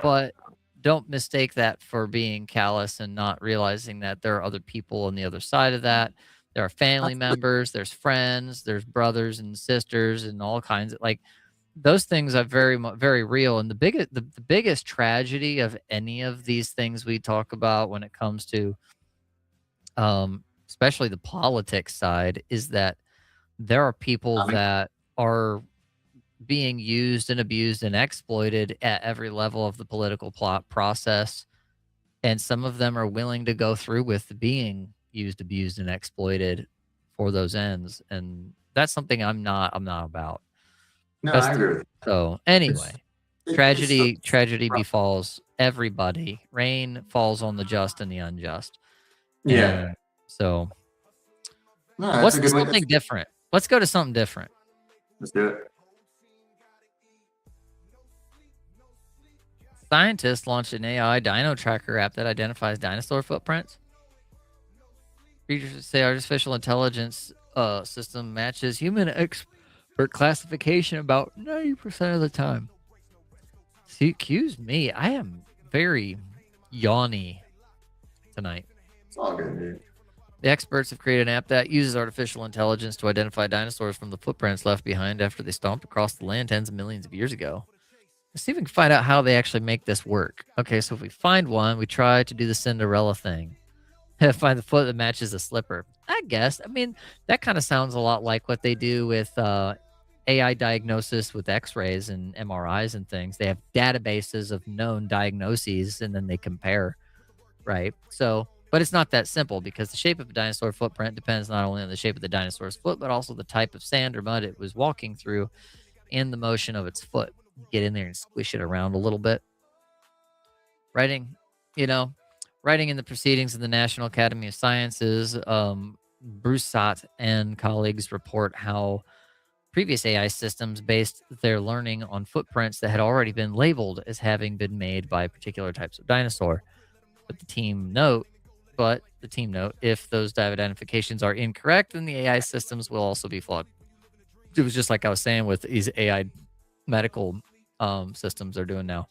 but don't mistake that for being callous and not realizing that there are other people on the other side of that. There are family members, there's friends, there's brothers and sisters and all kinds of like those things are very real. And the biggest tragedy of any of these things we talk about when it comes to especially the politics side is that there are people that are being used and abused and exploited at every level of the political process. And some of them are willing to go through with being used, abused, and exploited for those ends. And that's something I'm not about. No, I agree with you. So anyway, tragedy befalls everybody. Rain falls on the just and the unjust. Yeah. And so no, what's something different? Let's go to something different. Let's do it. Scientists launched an AI Dino tracker app that identifies dinosaur footprints. Researchers say artificial intelligence system matches human expert classification about 90% of the time. See, excuse me, I am very yawny tonight. It's all good, dude. The experts have created an app that uses artificial intelligence to identify dinosaurs from the footprints left behind after they stomped across the land tens of millions of years ago. Let's see if we can find out how they actually make this work. Okay, so if we find one, we try to do the Cinderella thing. Find the foot that matches the slipper. I guess. I mean, that kind of sounds a lot like what they do with AI diagnosis with x-rays and MRIs and things. They have databases of known diagnoses, and then they compare, right? So, but it's not that simple because the shape of a dinosaur footprint depends not only on the shape of the dinosaur's foot, but also the type of sand or mud it was walking through and the motion of its foot. Get in there and squish it around a little bit. Writing in the proceedings of the National Academy of Sciences, Broussat and colleagues report how previous AI systems based their learning on footprints that had already been labeled as having been made by particular types of dinosaur. But the team note, if those identifications are incorrect, then the AI systems will also be flawed. It was just like I was saying with these AI medical systems they're doing now.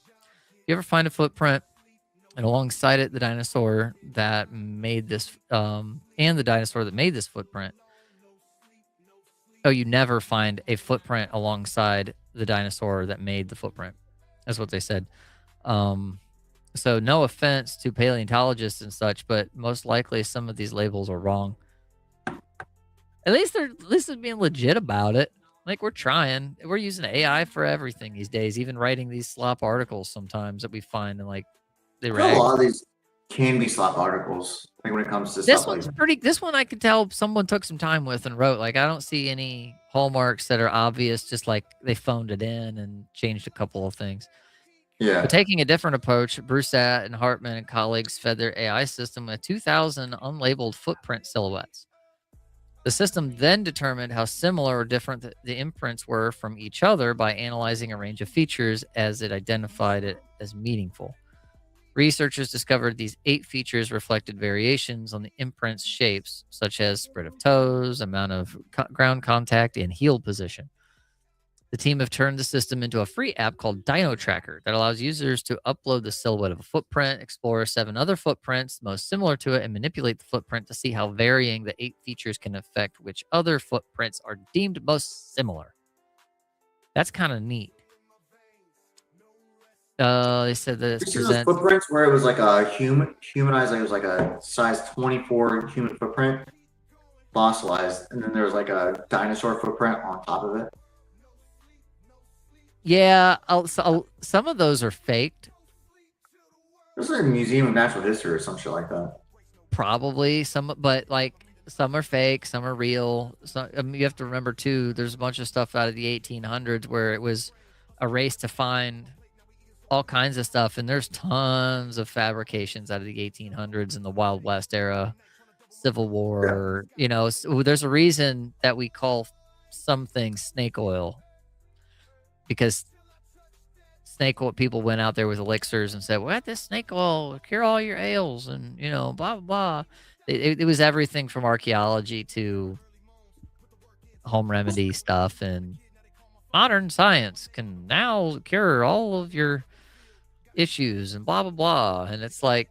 You ever find a footprint and alongside it the dinosaur that made this and the dinosaur that made this footprint? Oh, you never find a footprint alongside the dinosaur that made the footprint. That's what they said. So no offense to paleontologists and such, but most likely some of these labels are wrong. At least they're being legit about it. Like we're trying. We're using AI for everything these days, even writing these slop articles sometimes that we find and like they a lot of these can be slop articles. Like when it comes to this stuff one's like this one I could tell someone took some time with and wrote. Like I don't see any hallmarks that are obvious, just like they phoned it in and changed a couple of things. Yeah. But taking a different approach, Broussat and Hartman and colleagues fed their AI system with 2,000 unlabeled footprint silhouettes. The system then determined how similar or different the imprints were from each other by analyzing a range of features as it identified it as meaningful. Researchers discovered these 8 features reflected variations on the imprint's shapes, such as spread of toes, amount of ground contact, and heel position. The team have turned the system into a free app called Dino Tracker that allows users to upload the silhouette of a footprint, explore 7 other footprints most similar to it, and manipulate the footprint to see how varying the 8 features can affect which other footprints are deemed most similar. That's kind of neat. They said that You it see those presents. footprints where it was like a humanized, like it was like a size 24 human footprint, fossilized, and then there was like a dinosaur footprint on top of it. Yeah, some of those are faked. There's like a Museum of Natural History or some shit like that. Probably some, but like some are fake, some are real. So I mean, you have to remember too. There's a bunch of stuff out of the 1800s where it was a race to find all kinds of stuff, and there's tons of fabrications out of the 1800s and the Wild West era, Civil War. You know, so there's a reason that we call some things snake oil, because snake oil people went out there with elixirs and said, "Well, this snake oil will cure all your ails," and you know, blah blah blah. It was everything from archaeology to home remedy stuff, and modern science can now cure all of your issues and blah blah blah. And it's like,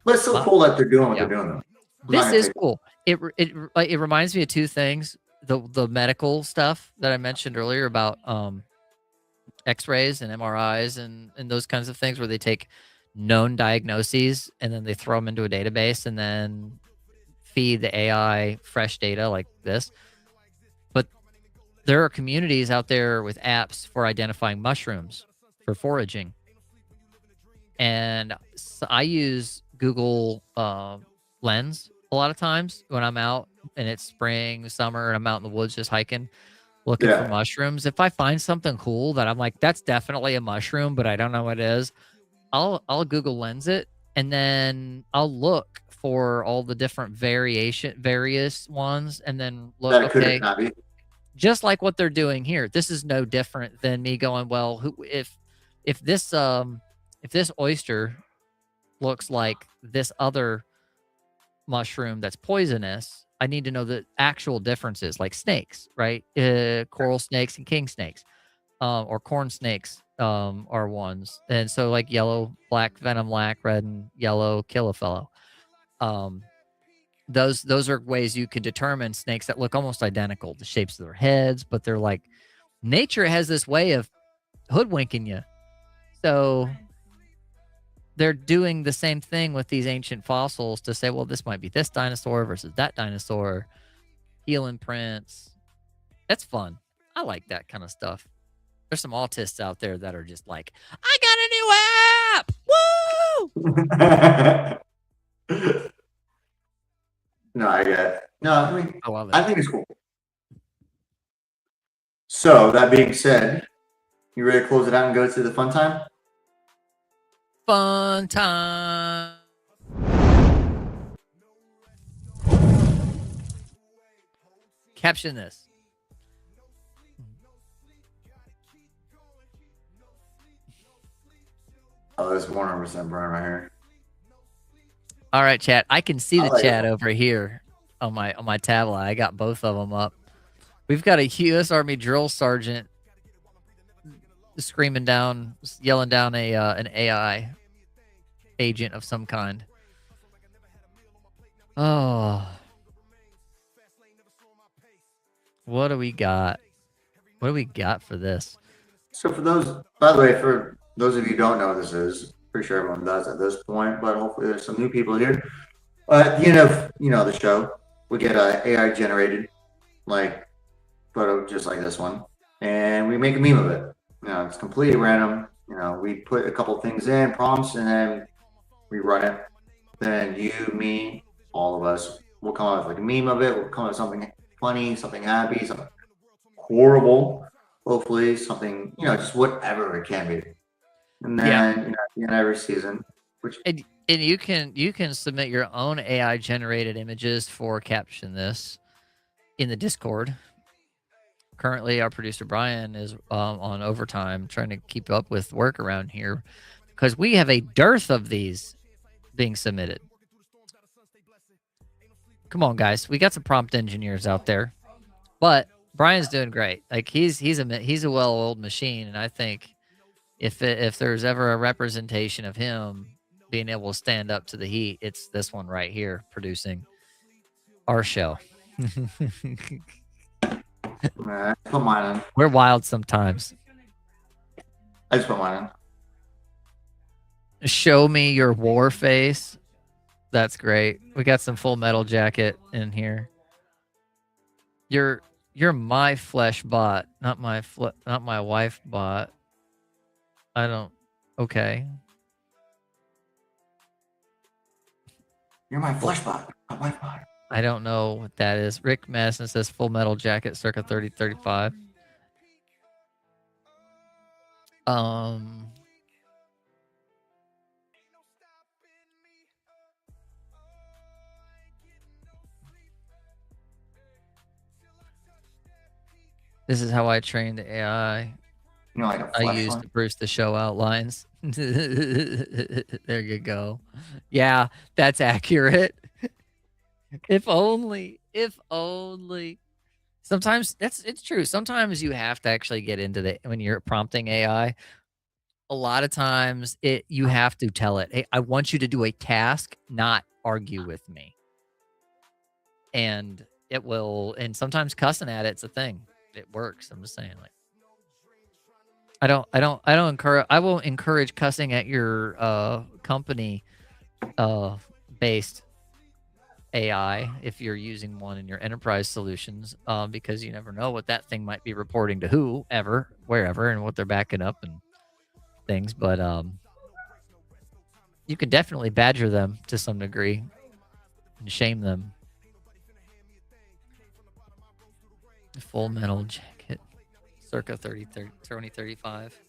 But it's so cool that they're doing what they're doing, though. this is cool. It reminds me of two things: the medical stuff that I mentioned earlier about X-rays and MRIs and those kinds of things, where they take known diagnoses and then they throw them into a database and then feed the AI fresh data like this. But there are communities out there with apps for identifying mushrooms for foraging. And I use Google Lens a lot of times when I'm out and it's spring, summer, and I'm out in the woods just hiking, looking for mushrooms. If I find something cool that I'm like, that's definitely a mushroom, but I don't know what it is, I'll Google Lens it, and then I'll look for all the different various ones, and then look, okay, just like what they're doing here. This is no different than me going, well, if this oyster looks like this other mushroom that's poisonous, I need to know the actual differences, like snakes, right? Coral snakes and king snakes, or corn snakes are ones. And so like yellow, black, venom, black, red, and yellow kill a fellow. Those are ways you can determine snakes that look almost identical, the shapes of their heads, but they're like, nature has this way of hoodwinking you. So they're doing the same thing with these ancient fossils to say, well, this might be this dinosaur versus that dinosaur, heel imprints. That's fun. I like that kind of stuff. There's some autists out there that are just like, I got a new app. Woo! No, I get it. No, I mean, I love it. I think it's cool. So that being said, you ready to close it out and go to the fun time? Fun time. Caption this. Oh, there's 100% Brian right here. All right, chat. I can see the like chat over here on my tablet. I got both of them up. We've got a U.S. Army drill sergeant screaming down, yelling down an AI agent of some kind. Oh, what do we got? What do we got for this? So for those, by the way, for those of you who don't know what this is, pretty sure everyone does at this point, but hopefully there's some new people here. At the end of the show, we get a AI generated like photo just like this one, and we make a meme of it. It's completely random. We put a couple things in, prompts, and then we run it. Then you, me, all of us will come up with like a meme of it. We'll come up with something funny, something happy, something horrible. Hopefully something, just whatever it can be. And then at the end of every season, and you can submit your own AI generated images for Caption This in the Discord. Currently, our producer Brian is on overtime trying to keep up with work around here because we have a dearth of these being submitted. Come on, guys, we got some prompt engineers out there, but Brian's doing great. Like he's a well-oiled machine, and I think if there's ever a representation of him being able to stand up to the heat, it's this one right here producing our show. I put mine in. We're wild sometimes. I just put mine in. Show me your war face. That's great. We got some Full Metal Jacket in here. You're my flesh bot, not my wife bot. I don't. Okay. You're my flesh bot, my wife bot. I don't know what that is. Rick Madison says Full Metal Jacket circa 3035. This is how I trained the AI. You know, like a I flesh used bot. to Bruce the show outlines. There you go. Yeah, that's accurate. If only. Sometimes it's true. Sometimes you have to actually get into the when you're prompting AI. A lot of times you have to tell it, hey, I want you to do a task, not argue with me. And it will, and sometimes cussing at it's a thing. It works. I'm just saying, like, I won't encourage cussing at your company based AI if you're using one in your enterprise solutions, because you never know what that thing might be reporting to whoever, wherever, and what they're backing up and things. But you can definitely badger them to some degree and shame them. Full Metal Jacket, circa 2035.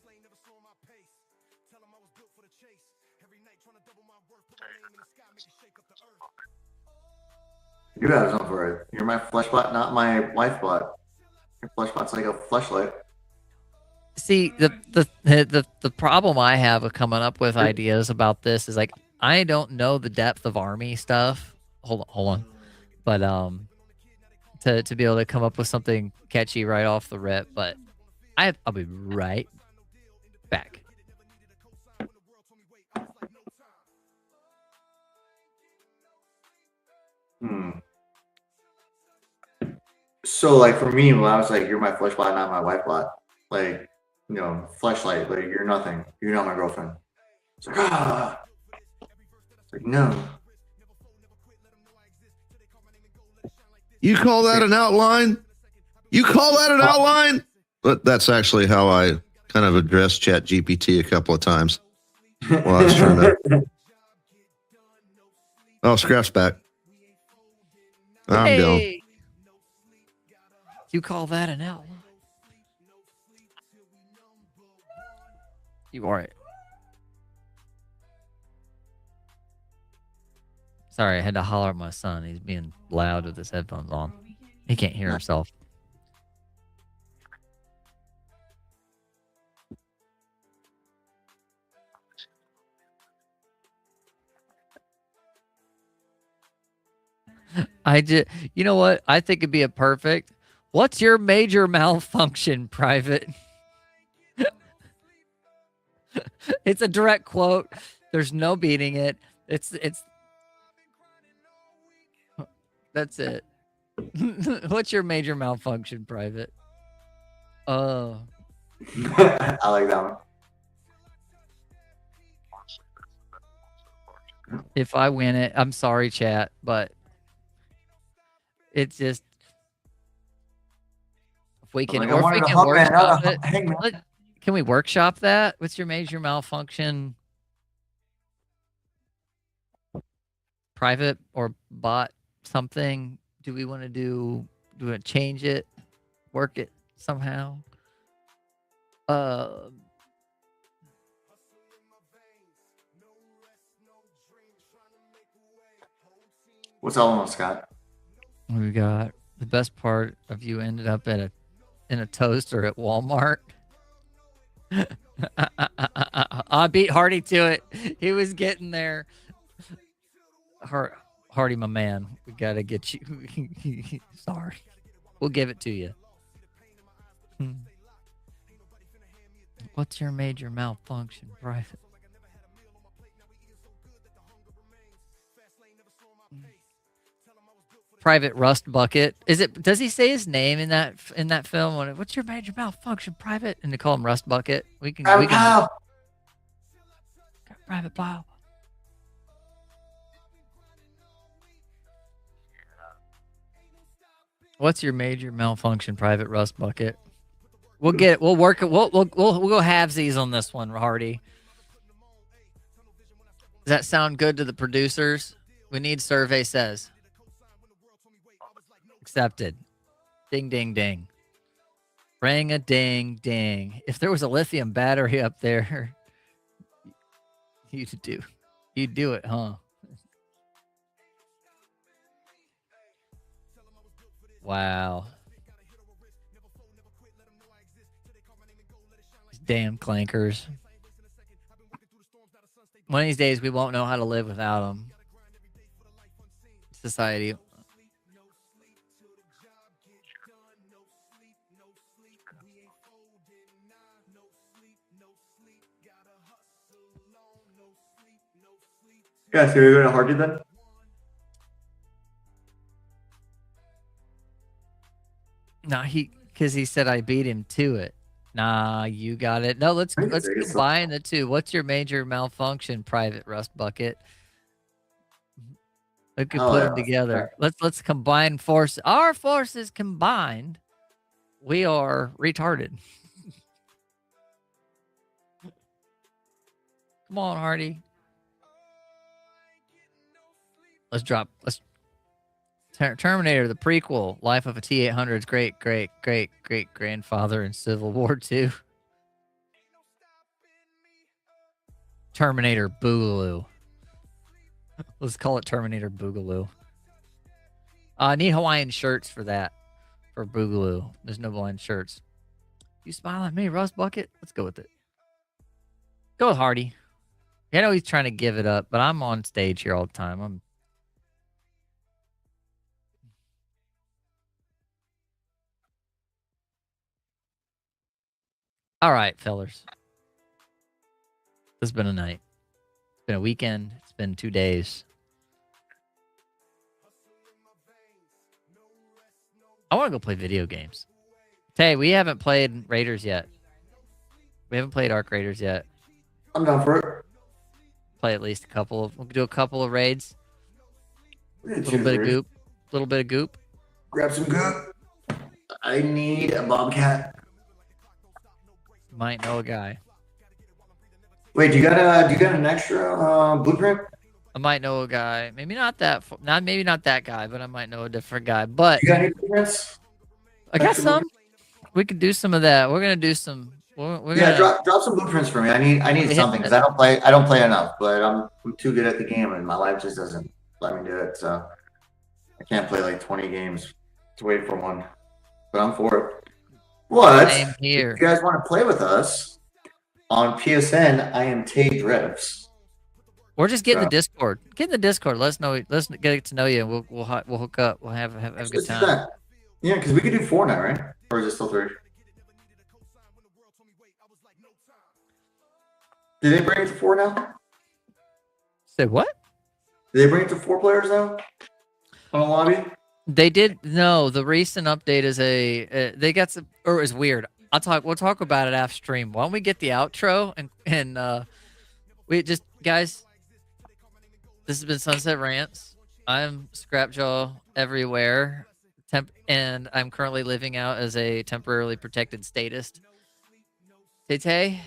You have something for it. You're my flesh bot, not my wife bot. Your flesh bot's like a fleshlight. See, the problem I have with coming up with ideas about this is like I don't know the depth of army stuff. Hold on. But to be able to come up with something catchy right off the rip, but I'll be right back. So like for me, when I was like, you're my flesh bot, not my wife bot, like, you know, fleshlight, like you're nothing. You're not my girlfriend. It's like, ah. It's like, no. You call that an outline? You call that an outline? But that's actually how I kind of addressed Chat GPT a couple of times while I was trying to. Oh, Scrap's back. I'm going. You call that an outline? You are it. Sorry, I had to holler at my son. He's being loud with his headphones on. He can't hear himself. You know what? I think it'd be a perfect. What's your major malfunction, Private? It's a direct quote. There's no beating it. It's that's it. What's your major malfunction, Private? I like that one. If I win it, I'm sorry, chat, but it's just if we can, Like, or if we can workshop it. Hang on. Can we workshop that? What's your major malfunction? Private or bot something? Do we want to change it? Work it somehow? What's all on, Scott? We got the best part of you ended up in a toaster at Walmart. I beat Hardy to it. He was getting there. Hardy, my man, we gotta get you. Sorry, we'll give it to you. What's your major malfunction, Private? Private Rust Bucket. Is it? Does he say his name in that film? What's your major malfunction, Private? And they call him Rust Bucket. We can. Private Bob. What's your major malfunction, Private Rust Bucket? We'll get it. We'll work it. We'll go halvesies on this one, Hardy. Does that sound good to the producers? We need survey says. Accepted. Ding, ding, ding. Ring a ding, ding. If there was a lithium battery up there, you'd do it, huh? Wow. These damn clankers. One of these days, we won't know how to live without them. Society. Yeah, so you're going to Hardy then? Nah, because he said I beat him to it. Nah, you got it. No, let's combine the two. What's your major malfunction, Private Rust Bucket? We could put them together. Let's combine forces. Our forces combined, we are retarded. Come on, Hardy. Let's Terminator, the prequel, life of a T-800's great grandfather in Civil War II. Terminator Boogaloo. Let's call it Terminator Boogaloo. I need Hawaiian shirts for that. For Boogaloo. There's no Hawaiian shirts. You smile at me, Rust Bucket? Let's go with it. Go with Hardy. I know he's trying to give it up, but I'm on stage here all the time. All right, fellers. This has been a night. It's been a weekend. It's been 2 days. I want to go play video games. Hey, we haven't played Raiders yet. We haven't played Ark Raiders yet. I'm down for it. Play at least a couple. We'll do a couple of raids. A little bit of goop. Grab some goop. I need a bobcat. Might know a guy. Wait, do you got an extra blueprint? I might know a guy. Maybe not that guy, but I might know a different guy. But You got any blueprints? I got some. We could do some of that. We're gonna do some. Drop some blueprints for me. I need something because I don't play enough, but I'm too good at the game and my life just doesn't let me do it. So I can't play like 20 games to wait for one. But I'm for it. What? Same here. If you guys want to play with us on PSN, I am Tay Drifts. Or just get in the Discord. Get in the Discord. Let's get to know you. And we'll hook up. We'll have a good time. Yeah, because we could do 4 now, right? Or is it still 3? Did they bring it to 4 now? Say what? Did they bring it to 4 players now? On a lobby? They did. No, the recent update is they got some, or is weird. We'll talk about it after stream. Why don't we get the outro and we just, guys, this has been Sunset Rants. I'm Scrapjaw everywhere. And I'm currently living out as a temporarily protected statist. Tay.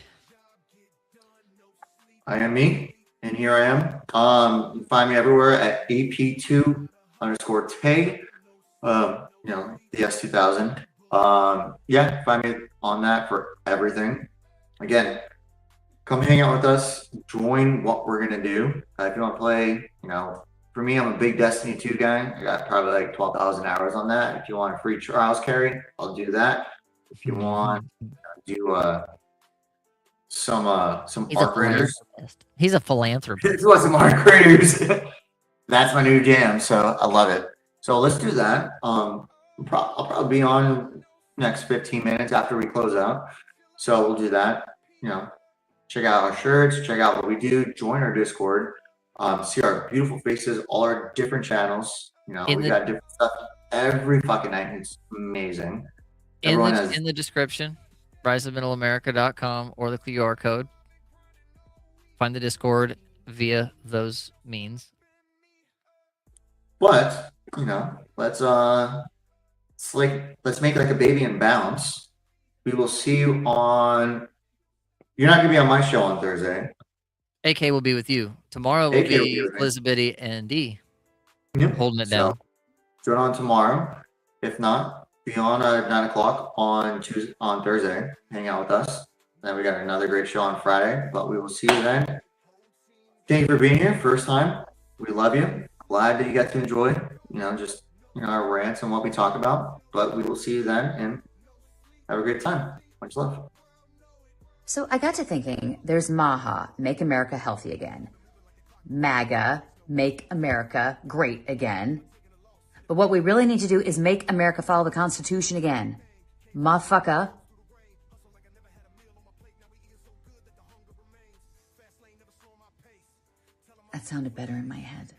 I am me, and here I am. You can find me everywhere at AP2_Tay. The S2000. Find me on that for everything. Again, come hang out with us. Join what we're gonna do. If you want to play, for me, I'm a big Destiny 2 guy. I got probably like 12,000 hours on that. If you want a free trials carry, I'll do that. If you want to do some Ark Raiders. He's a philanthropist. If you want some Ark Raiders, that's my new jam. So I love it. So let's do that. I'll probably be on next 15 minutes after we close out. So we'll do that. Check out our shirts. Check out what we do. Join our Discord. See our beautiful faces, all our different channels. We got different stuff every fucking night. It's amazing. In the description, riseofmiddleamerica.com or the QR code find the Discord via those means. But, you know, let's make like a baby and bounce. We will see you on. You're not gonna be on my show on Thursday. AK will be with you. Tomorrow will AK will be be with me. Elizabeth and D Yep. holding it down. Join on tomorrow. If not, be on at 9 o'clock on Thursday. Hang out with us. Then we got another great show on Friday. But we will see you then. Thank you for being here. First time. We love you. Glad that you got to enjoy, just our rants and what we talk about. But we will see you then and have a great time. Much love. So I got to thinking, there's MAHA, Make America Healthy Again. MAGA, Make America Great Again. But what we really need to do is make America follow the Constitution again. Motherfucker. That sounded better in my head.